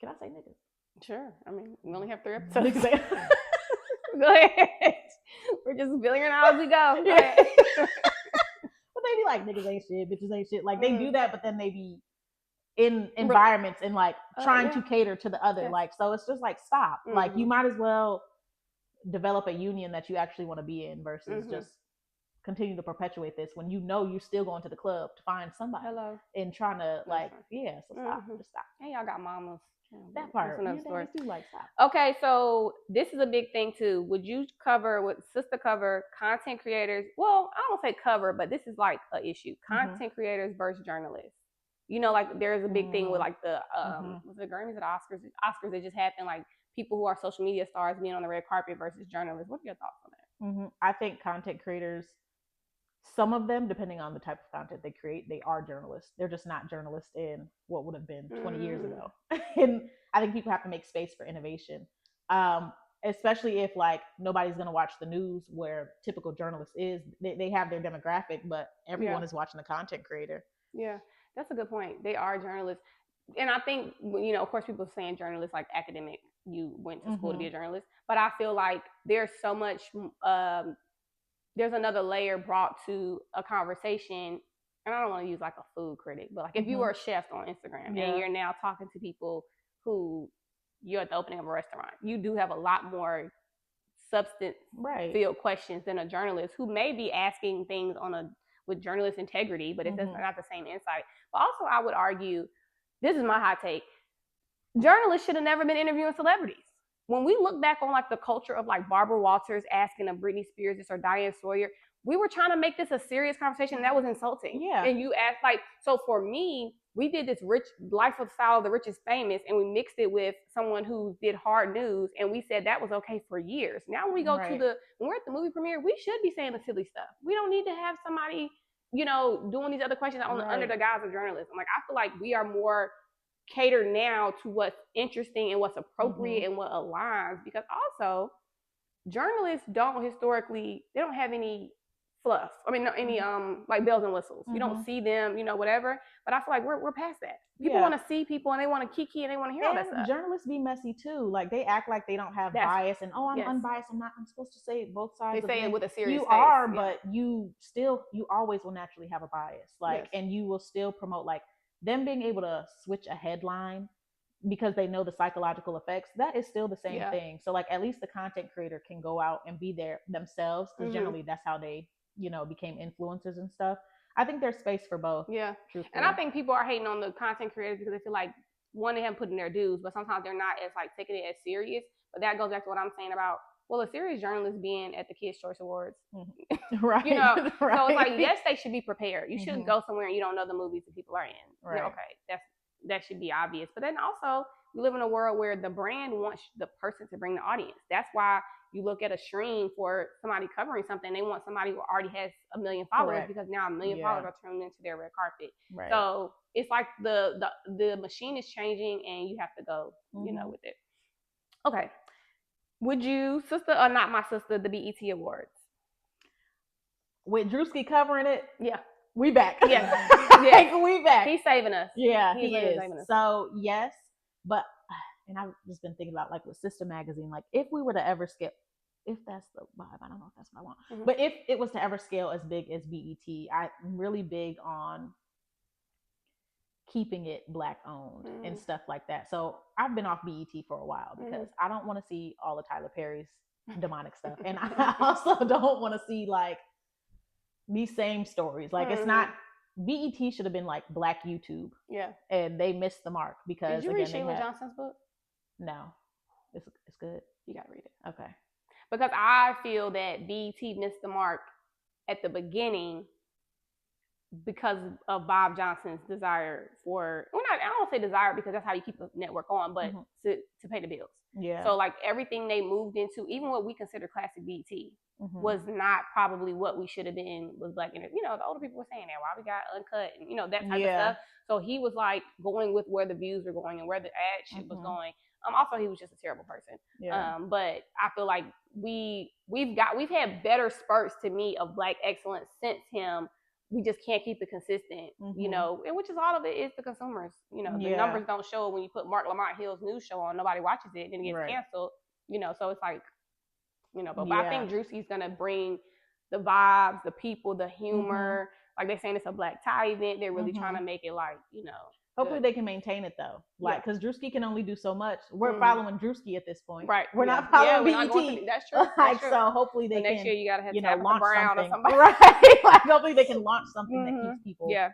can I say niggas? Sure. I mean, we only have 3 episodes. Go ahead. We're just billing out as we go. Yeah. But they be like, niggas ain't shit, bitches ain't shit. Like they do that, but then they be in environments and like trying to cater to the other. Like, so it's just like, stop. Like you might as well develop a union that you actually want to be in versus just continue to perpetuate this when you're still going to the club to find somebody and trying to like, so stop, just stop. And y'all got mamas. That part. Do like stop. Okay, so this is a big thing too. Would you cover content creators? Well, I don't say cover, but this is like an issue. Content creators versus journalists. Like there's a big thing with like the was it Grammys or the Oscars? Oscars that just happened, like people who are social media stars being on the red carpet versus journalists. What are your thoughts on that? I think content creators some of them, depending on the type of content they create, they are journalists. They're just not journalists in what would have been 20 years ago. And I think people have to make space for innovation, especially if like nobody's going to watch the news where typical journalist is. They have their demographic, but everyone is watching the content creator. Yeah, that's a good point. They are journalists. And I think, of course, people are saying journalists like academic, you went to school to be a journalist. But I feel like there's so much, there's another layer brought to a conversation. And I don't want to use like a food critic, but like if you were a chef on Instagram and you're now talking to people who you're at the opening of a restaurant, you do have a lot more substance filled questions than a journalist who may be asking things with journalist integrity, but it's not the same insight. But also I would argue, this is my hot take, journalists should have never been interviewing celebrities. When we look back on like the culture of like Barbara Walters asking a Britney Spears or Diane Sawyer, we were trying to make this a serious conversation, and that was insulting. Yeah. And you asked like, so for me, we did this rich lifestyle of the richest famous, and we mixed it with someone who did hard news, and we said that was okay for years. Now when we go when we're at the movie premiere, we should be saying the silly stuff. We don't need to have somebody, doing these other questions under the guise of journalism. Like I feel like we are more catered now to what's interesting and what's appropriate and what aligns, because also journalists they don't have any fluff. I mean, any like bells and whistles. You don't see them, whatever. But I feel like we're past that. People want to see people, and they want to kiki, and they want to hear all that stuff. Journalists be messy too. Like they act like they don't have bias, and I'm unbiased. I'm supposed to say both sides. They say it with a serious face. But you always will naturally have a bias. Like, and you will still promote like them being able to switch a headline because they know the psychological effects. That is still the same thing. So like at least the content creator can go out and be there themselves, because generally that's how they became influencers and stuff. I think there's space for both. Yeah. Truthfully. And I think people are hating on the content creators because they feel like, one, they haven't put in their dues, but sometimes they're not as like taking it as serious. But that goes back to what I'm saying about, well, a serious journalist being at the Kids' Choice Awards. Right. So it's like, yes, they should be prepared. You shouldn't go somewhere and you don't know the movies that people are in. Right. Okay. That should be obvious. But then also, we live in a world where the brand wants the person to bring the audience. That's why you look at a stream for somebody covering something, they want somebody who already has 1 million followers, because now 1 million followers are turned into their red carpet. Right. So it's like the machine is changing, and you have to go, with it. Okay. Would you, sister or not my sister, the BET Awards? With Drewski covering it? Yeah. We back. Yeah. We back. He's saving us. Yeah, he is. So yes, but and I've just been thinking about like with SISTAH Magazine, like if we were to ever scale, if that's the vibe, I don't know if that's what I want, but if it was to ever scale as big as BET, I'm really big on keeping it Black owned and stuff like that. So I've been off BET for a while because I don't want to see all of Tyler Perry's demonic stuff, and I also don't want to see like these same stories. Like it's not. BET should have been like Black YouTube. Yeah. And they missed the mark because. Did you read Sheila Johnson's book? No. It's good. You gotta read it. Okay. Because I feel that BET missed the mark at the beginning because of Bob Johnson's desire for, I don't say desire because that's how you keep the network on, but to pay the bills. Yeah. So like everything they moved into, even what we consider classic BET, was not probably what we should have been with Black entertainment. The older people were saying that, why we got Uncut and, that type of stuff. So he was like going with where the views were going and where the ad shit was going. Also, he was just a terrible person. Yeah. But I feel like we've had better spurts to me of Black excellence since him. We just can't keep it consistent, and which is all of it is the consumers. The numbers don't show it when you put Mark Lamont Hill's news show on. Nobody watches it, then it gets canceled. So it's like, but I think Drewski's gonna bring the vibes, the people, the humor. Like they're saying it's a Black tie event. They're really trying to make it like, Hopefully they can maintain it though. Like, because Drewski can only do so much. We're following Drewski at this point. Right. We're not following BET. That's true. Like, so hopefully they can. Next year you gotta have launch Brown something. Or somebody. Right. Like hopefully they can launch something that keeps people. Yeah.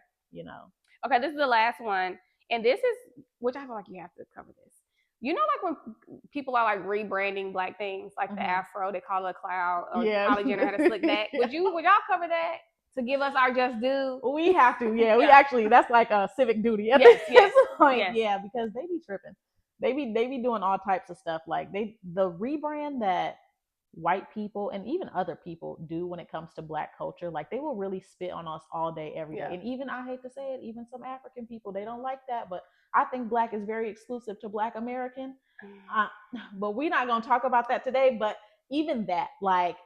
Okay, this is the last one, and this is which I feel like you have to cover this. Like when people are like rebranding Black things, like the afro, they call it a cloud, or Kylie Jenner had a slick back. Would y'all cover that to give us our just due? We have to, we actually, that's like a civic duty at this point. Yeah, because they be tripping. They be doing all types of stuff. Like the rebrand that white people and even other people do when it comes to Black culture. Like they will really spit on us all day, every day. And even, I hate to say it, even some African people, they don't like that. But I think Black is very exclusive to Black American. But we're not going to talk about that today. But even that, like,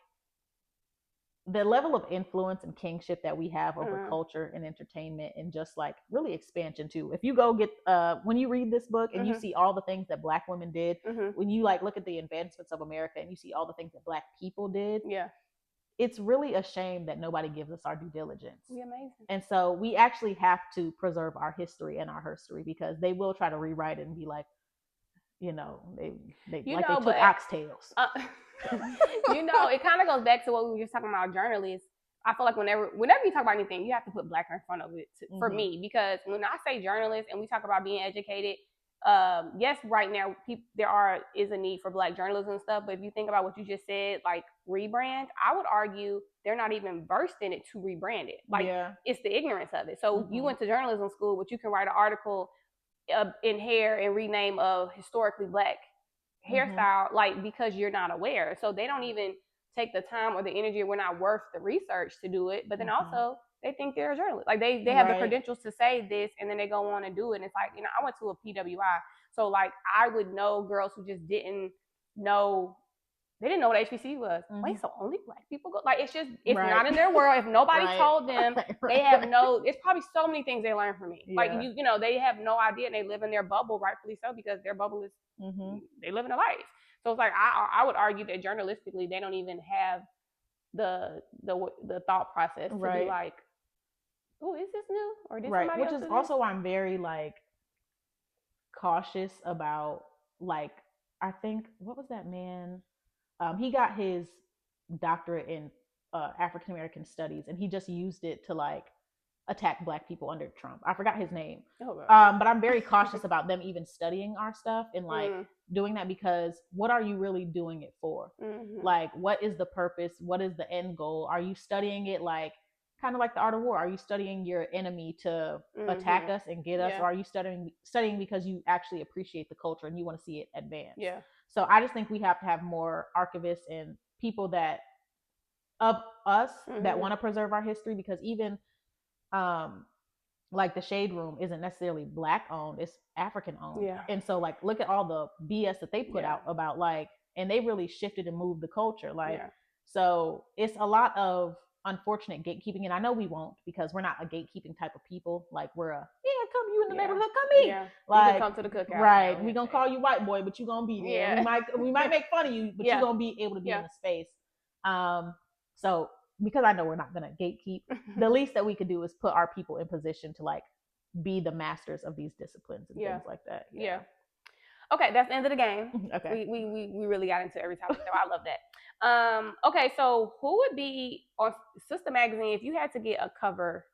the level of influence and kingship that we have over culture and entertainment and just like really expansion too. If you go get when you read this book and you see all the things that Black women did, when you like look at the advancements of America and you see all the things that Black people did, it's really a shame that nobody gives us our due diligence. Amazing. And so we actually have to preserve our history and our herstory, because they will try to rewrite it and be like, you know, they like they took oxtails. It kind of goes back to what we were just talking about journalists. I feel like whenever you talk about anything, you have to put Black in front of it for me, because when I say journalists and we talk about being educated, yes, right now there is a need for Black journalism and stuff. But if you think about what you just said, like rebrand, I would argue they're not even versed in it to rebrand it. Like it's the ignorance of it. So you went to journalism school, but you can write an article in hair and rename a historically Black hairstyle, like, because you're not aware. So they don't even take the time or the energy. We're not worth the research to do it. But then also they think they're a journalist. Like they have the credentials to say this, and then they go on and do it. And it's like, I went to a PWI. So like I would know girls who just didn't know. They didn't know what HBC was. Wait, so only Black people go? Like, it's not in their world. If nobody told them, they have it's probably so many things they learned from me. Like, they have no idea, and they live in their bubble, rightfully so, because their bubble is, they live in a life. So it's like, I would argue that journalistically, they don't even have the thought process to be like, oh, is this new? Or did somebody else? Which is also why I'm very, like, cautious about, like, I think, what was that man? He got his doctorate in African American studies, and he just used it to like attack Black people under Trump. I forgot his name. But I'm very cautious about them even studying our stuff and like doing that, because what are you really doing it for? Like, what is the purpose? What is the end goal? Are you studying it like kind of like the art of war? Are you studying your enemy to attack us and get us? Or are you studying because you actually appreciate the culture and you want to see it advance? So I just think we have to have more archivists and people that of us that want to preserve our history, because even like the Shade Room isn't necessarily Black owned, it's African owned. And so like look at all the BS that they put out about like, and they really shifted and moved the culture. Like so it's a lot of unfortunate gatekeeping, and I know we won't, because we're not a gatekeeping type of people. Like we're come you in the neighborhood, come in, like you can come to the cookout, right? We gonna call you white boy, but you gonna be there. We might make fun of you, but you're gonna be able to be in the space. So because I know we're not gonna gatekeep, the least that we could do is put our people in position to like be the masters of these disciplines and things like that. Okay, that's the end of the game. Okay, we really got into every topic, so I love that. Okay, so who would be on SISTAH Magazine if you had to get a cover,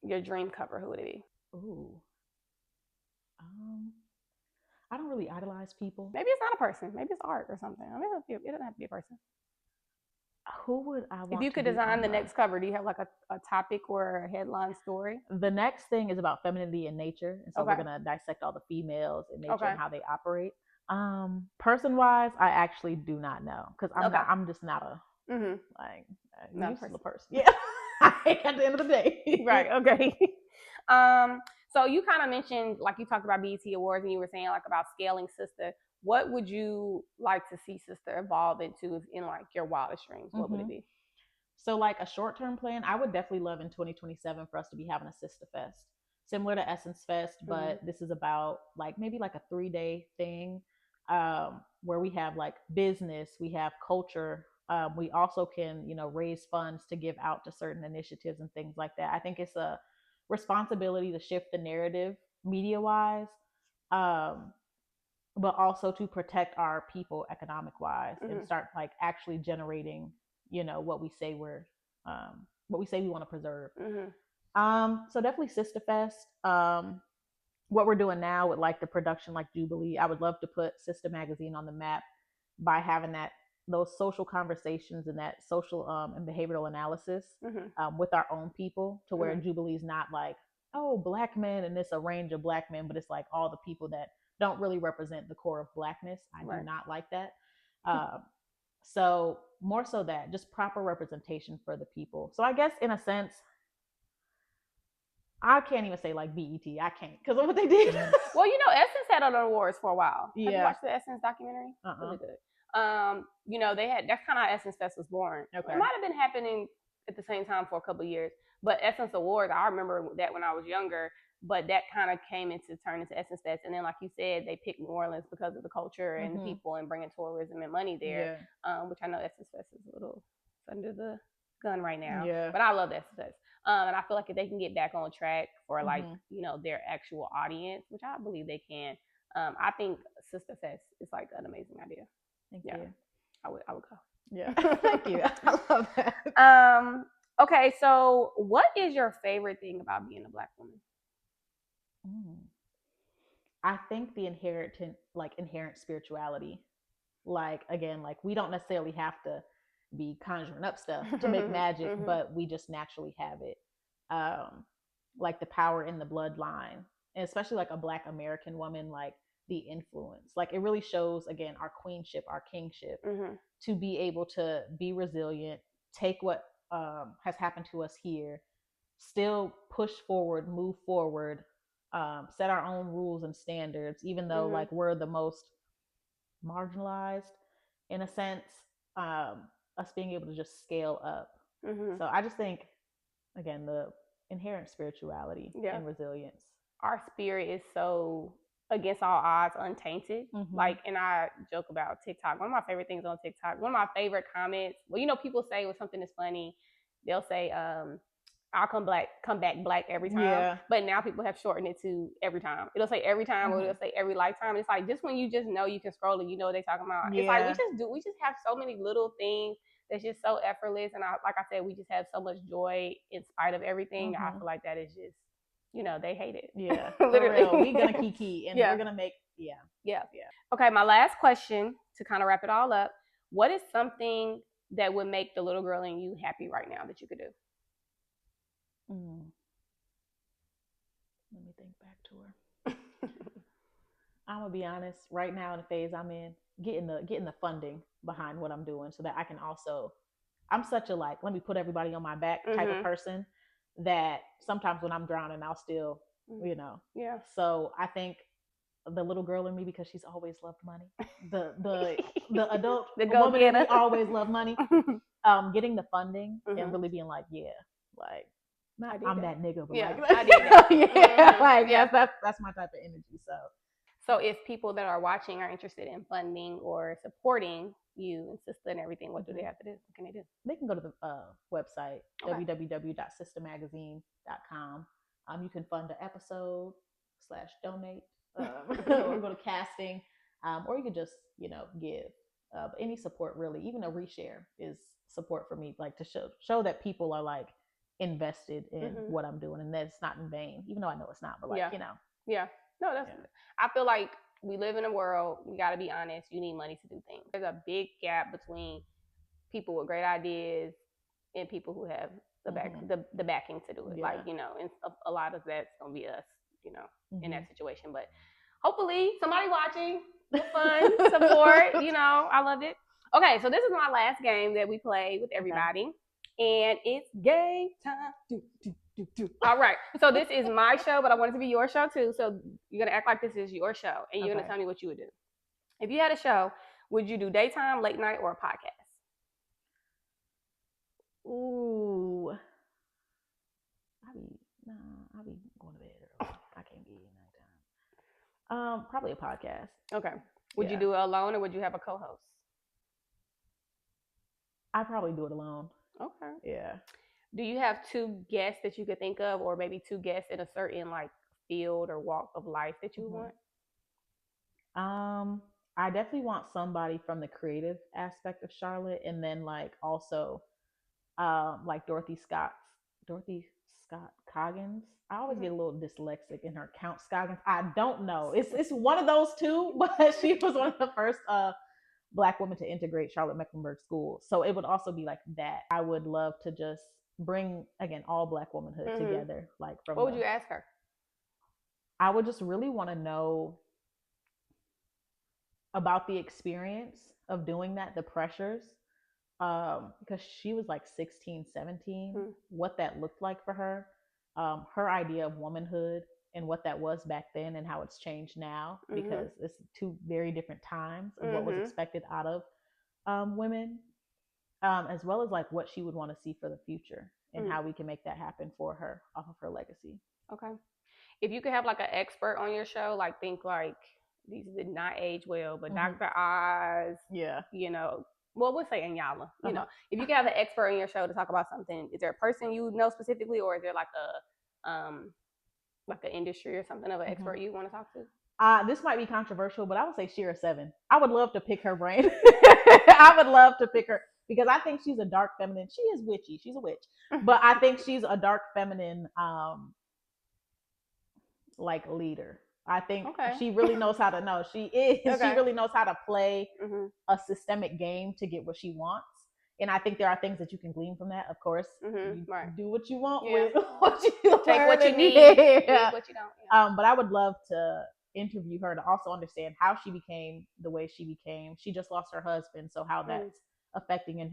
your dream cover? Who would it be? Ooh, I don't really idolize people. Maybe it's not a person. Maybe it's art or something. I mean, it doesn't have to be a person. Who would I want? If you could design the next cover, do you have like a topic or a headline story? The next thing is about femininity and nature, and so we're gonna dissect all the females in nature and how they operate. Person wise, I actually do not know, because I'm just not a like not a person. Yeah, at the end of the day, right? Okay. So you kind of mentioned, like you talked about BET Awards, and you were saying like about scaling SISTAH. What would you like to see SISTAH evolve into in like your wildest dreams? What would it be? So like a short-term plan, I would definitely love in 2027 for us to be having a SISTAH Fest, similar to Essence Fest, but this is about like maybe like a 3-day thing where we have like business, we have culture. We also can, raise funds to give out to certain initiatives and things like that. I think it's a responsibility to shift the narrative media-wise, but also to protect our people economic-wise and start like actually generating, what we say we want to preserve. So definitely SISTAH Fest. What we're doing now with like the production, like Jubilee, I would love to put SISTAH Magazine on the map by having those social conversations and that social and behavioral analysis with our own people, to where Jubilee is not like, oh, Black men and it's a range of Black men, but it's like all the people that don't really represent the core of Blackness. I do not like that. So more so that just proper representation for the people. So I guess in a sense, I can't even say like BET. I can't because of what they did. Well, Essence had other awards for a while. Yeah. Have you watched the Essence documentary? Really good. They had, that's kind of how Essence Fest was born. Okay. It might have been happening at the same time for a couple of years, but Essence Awards, I remember that when I was younger. But that kind of turn into Essence Fest, and then like you said, they picked New Orleans because of the culture and the people and bringing tourism and money there. Yeah. Which I know Essence Fest is a little under the gun right now. Yeah. But I love Essence Fest. And I feel like if they can get back on track for like their actual audience, which I believe they can, I think SISTAH Fest is like an amazing idea. Thank you. I would go. Yeah. Thank you. I love that. Okay, so what is your favorite thing about being a Black woman? I think the inherent spirituality. Like, again, like we don't necessarily have to be conjuring up stuff to make magic, but we just naturally have it. Like the power in the bloodline, and especially like a Black American woman, like the influence, like it really shows again our queenship, our kingship, to be able to be resilient, take what has happened to us here, still push forward, move forward, set our own rules and standards, even though like we're the most marginalized in a sense. Us being able to just scale up. So I just think, again, the inherent spirituality and resilience. Our spirit is so against all odds, untainted. Like, and I joke about TikTok. One of my favorite things on TikTok, one of my favorite comments, well, people say when something is funny, they'll say, I'll come back black every time. Yeah. But now people have shortened it to every time. It'll say every time, or it'll say every lifetime. It's like just when you just know you can scroll and you know what they're talking about. Yeah. It's like we just have so many little things that's just so effortless. And like I said, we just have so much joy in spite of everything. I feel like that is just, they hate it. Yeah. Literally. We're gonna kiki and we're gonna make Yeah. Okay, my last question to kind of wrap it all up. What is something that would make the little girl in you happy right now that you could do? Let me think back to her. I'm gonna be honest. Right now, in the phase I'm in, getting the funding behind what I'm doing, so that I can also. I'm such a like, let me put everybody on my back type of person that sometimes when I'm drowning, I'll still, Yeah. So I think the little girl in me, because she's always loved money. The adult woman in me always loved money. Getting the funding and really being like, like. I'm that nigga, but I did that. That's my type of energy. So if people that are watching are interested in funding or supporting you and SISTAH and everything, what do they have to do? What can they do? They can go to the website, www.sistahmagazine.com. You can fund an episode /donate, or go to casting, or you could just give. Any support really, even a reshare is support for me, like to show that people are like invested in what I'm doing, and that it's not in vain, even though I know it's not, but no, that's I feel like we live in a world, we got to be honest, you need money to do things. There's a big gap between people with great ideas and people who have the backing to do it. Like, and a lot of that's gonna be us, in that situation. But hopefully somebody watching, fun, support, I love it. Okay, so this is my last game that we play with everybody. Okay. And it's game time. All right. So this is my show, but I want it to be your show too. So you're going to act like this is your show. And you're going to tell me what you would do. If you had a show, would you do daytime, late night, or a podcast? Ooh. I'll be going to bed early. I can't be nighttime. Probably a podcast. Okay. Would you do it alone, or would you have a co-host? I'd probably do it alone. Okay. Yeah. Do you have two guests that you could think of, or maybe two guests in a certain like field or walk of life that you want? I definitely want somebody from the creative aspect of Charlotte, and then like also like Dorothy Scott Coggins. I always get a little dyslexic in her Count Scoggins. I don't know. It's one of those two, but she was one of the first Black women to integrate Charlotte Mecklenburg School. So it would also be like that. I would love to just bring, again, all Black womanhood together. Like, from what would you ask her? I would just really want to know about the experience of doing that, the pressures, because she was like 16, 17, what that looked like for her, her idea of womanhood and what that was back then and how it's changed now, because it's two very different times of what was expected out of women, as well as like what she would want to see for the future and how we can make that happen for her off of her legacy. Okay. If you could have like an expert on your show, like think like these did not age well, but Dr. Oz, you know, well, we'll say Inyala, you know, if you could have an expert on your show to talk about something, is there a person you know specifically, or is there like an industry or something of an expert you want to talk to? This might be controversial, but I would say Shira 7. I would love to pick her brain. I would love to pick her because I think she's a dark feminine. She is witchy. She's a witch. But I think she's a dark feminine like leader. I think she really knows how to know. She is. She really knows how to play a systemic game to get what she wants. And I think there are things that you can glean from that. Of course, you do what you want with what you take what you need, leave what you don't. But I would love to interview her to also understand how she became the way she became. She just lost her husband, so how that's affecting in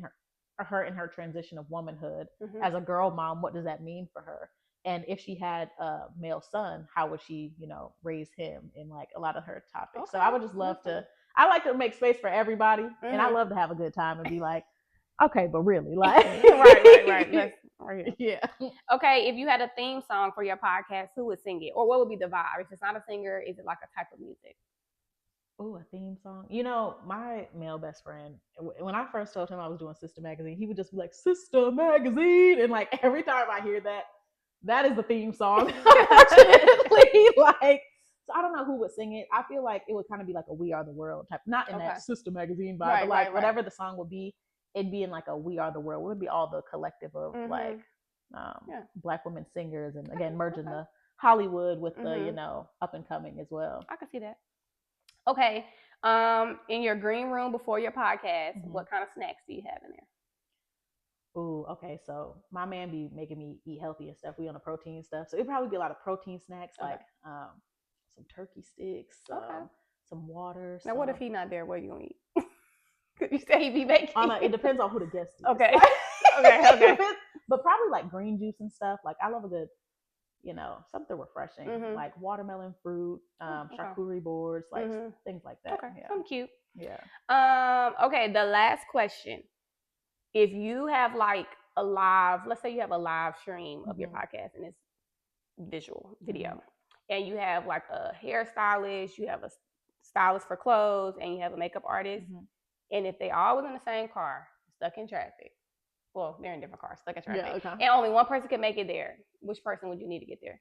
her in her transition of womanhood as a girl mom. What does that mean for her? And if she had a male son, how would she, you know, raise him in like a lot of her topics? So I would just love to. I like to make space for everybody, and I love to have a good time and be like, okay, but really, like, right. Yeah. Okay, if you had a theme song for your podcast, who would sing it, or what would be the vibe? If it's not a singer, is it like a type of music? Oh, a theme song. You know, my male best friend, when I first told him I was doing SISTAH Magazine, he would just be like, SISTAH Magazine. And like every time I hear that, that is the theme song. Like, so I don't know who would sing it. I feel like it would kind of be like a We Are the World type, not in that SISTAH Magazine vibe, but like whatever the song would be, it'd be in like a We Are the World. It would be all the collective of like Black women singers, and again merging the Hollywood with the, you know, up and coming as well. I can see that. Okay. In your green room before your podcast, what kind of snacks do you have in there? Ooh, okay. So my man be making me eat healthy and stuff. We on the protein stuff, so it'd probably be a lot of protein snacks, like some turkey sticks, some water. Now, what if he not there? What are you gonna eat? Cause you say he be making. It depends on who the guest is. Okay. Okay. But probably like green juice and stuff. Like I love a good, you know, something refreshing, like watermelon fruit, charcuterie boards, like things like that. Okay, something cute. Yeah. Okay, the last question. If you have like a live, let's say you have a live stream of your podcast and it's video, and you have like a hairstylist, you have a stylist for clothes, and you have a makeup artist, and if they all was in the same car, stuck in traffic, well, they're in different cars, stuck in traffic, and only one person can make it there, which person would you need to get there?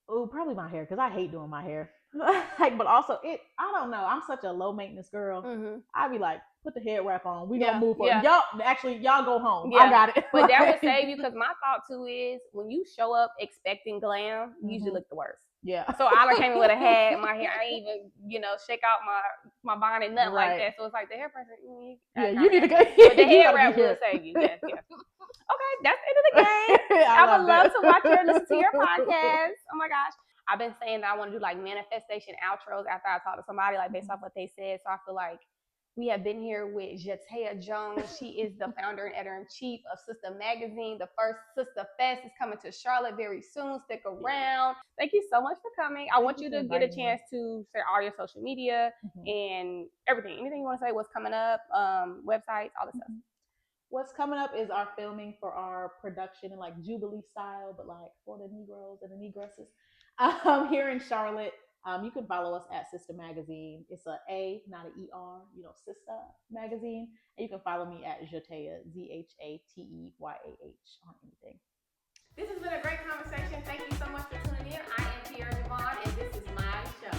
Oh, probably my hair, because I hate doing my hair. Like, but also I don't know. I'm such a low maintenance girl. I'd be like, put the head wrap on. We gonna move forward. Y'all go home. I got it. But that would save you, because my thought too is when you show up expecting glam, you usually look the worst. Yeah. So I came in with a hat, my hair, I ain't even, you know, shake out my bonnet, nothing like that. So it's like the hair person, you need to go. But the hair wrap will save you. Yes. Okay, that's the end of the game. I would love to watch or listen to your podcast. Oh my gosh. I've been saying that I want to do like manifestation outros after I talk to somebody, like based off what they said. So I feel like we have been here with Zhateyah Jones. She is the founder and editor-in-chief of SISTAH Magazine. The first Sistah Fest is coming to Charlotte very soon. Stick around. Thank you so much for coming. I want you to get a chance to share all your social media and everything. Anything you want to say? What's coming up? Websites, all this stuff. What's coming up is our filming for our production in like Jubilee style, but like for the Negroes and the Negresses. Here in Charlotte, you can follow us at SISTAH Magazine. It's a A, not an ER, you know, SISTAH Magazine. And you can follow me at Zhateyah, ZHATEYAH on anything. This has been a great conversation. Thank you so much for tuning in. I am Tiara Javon, and this is my show.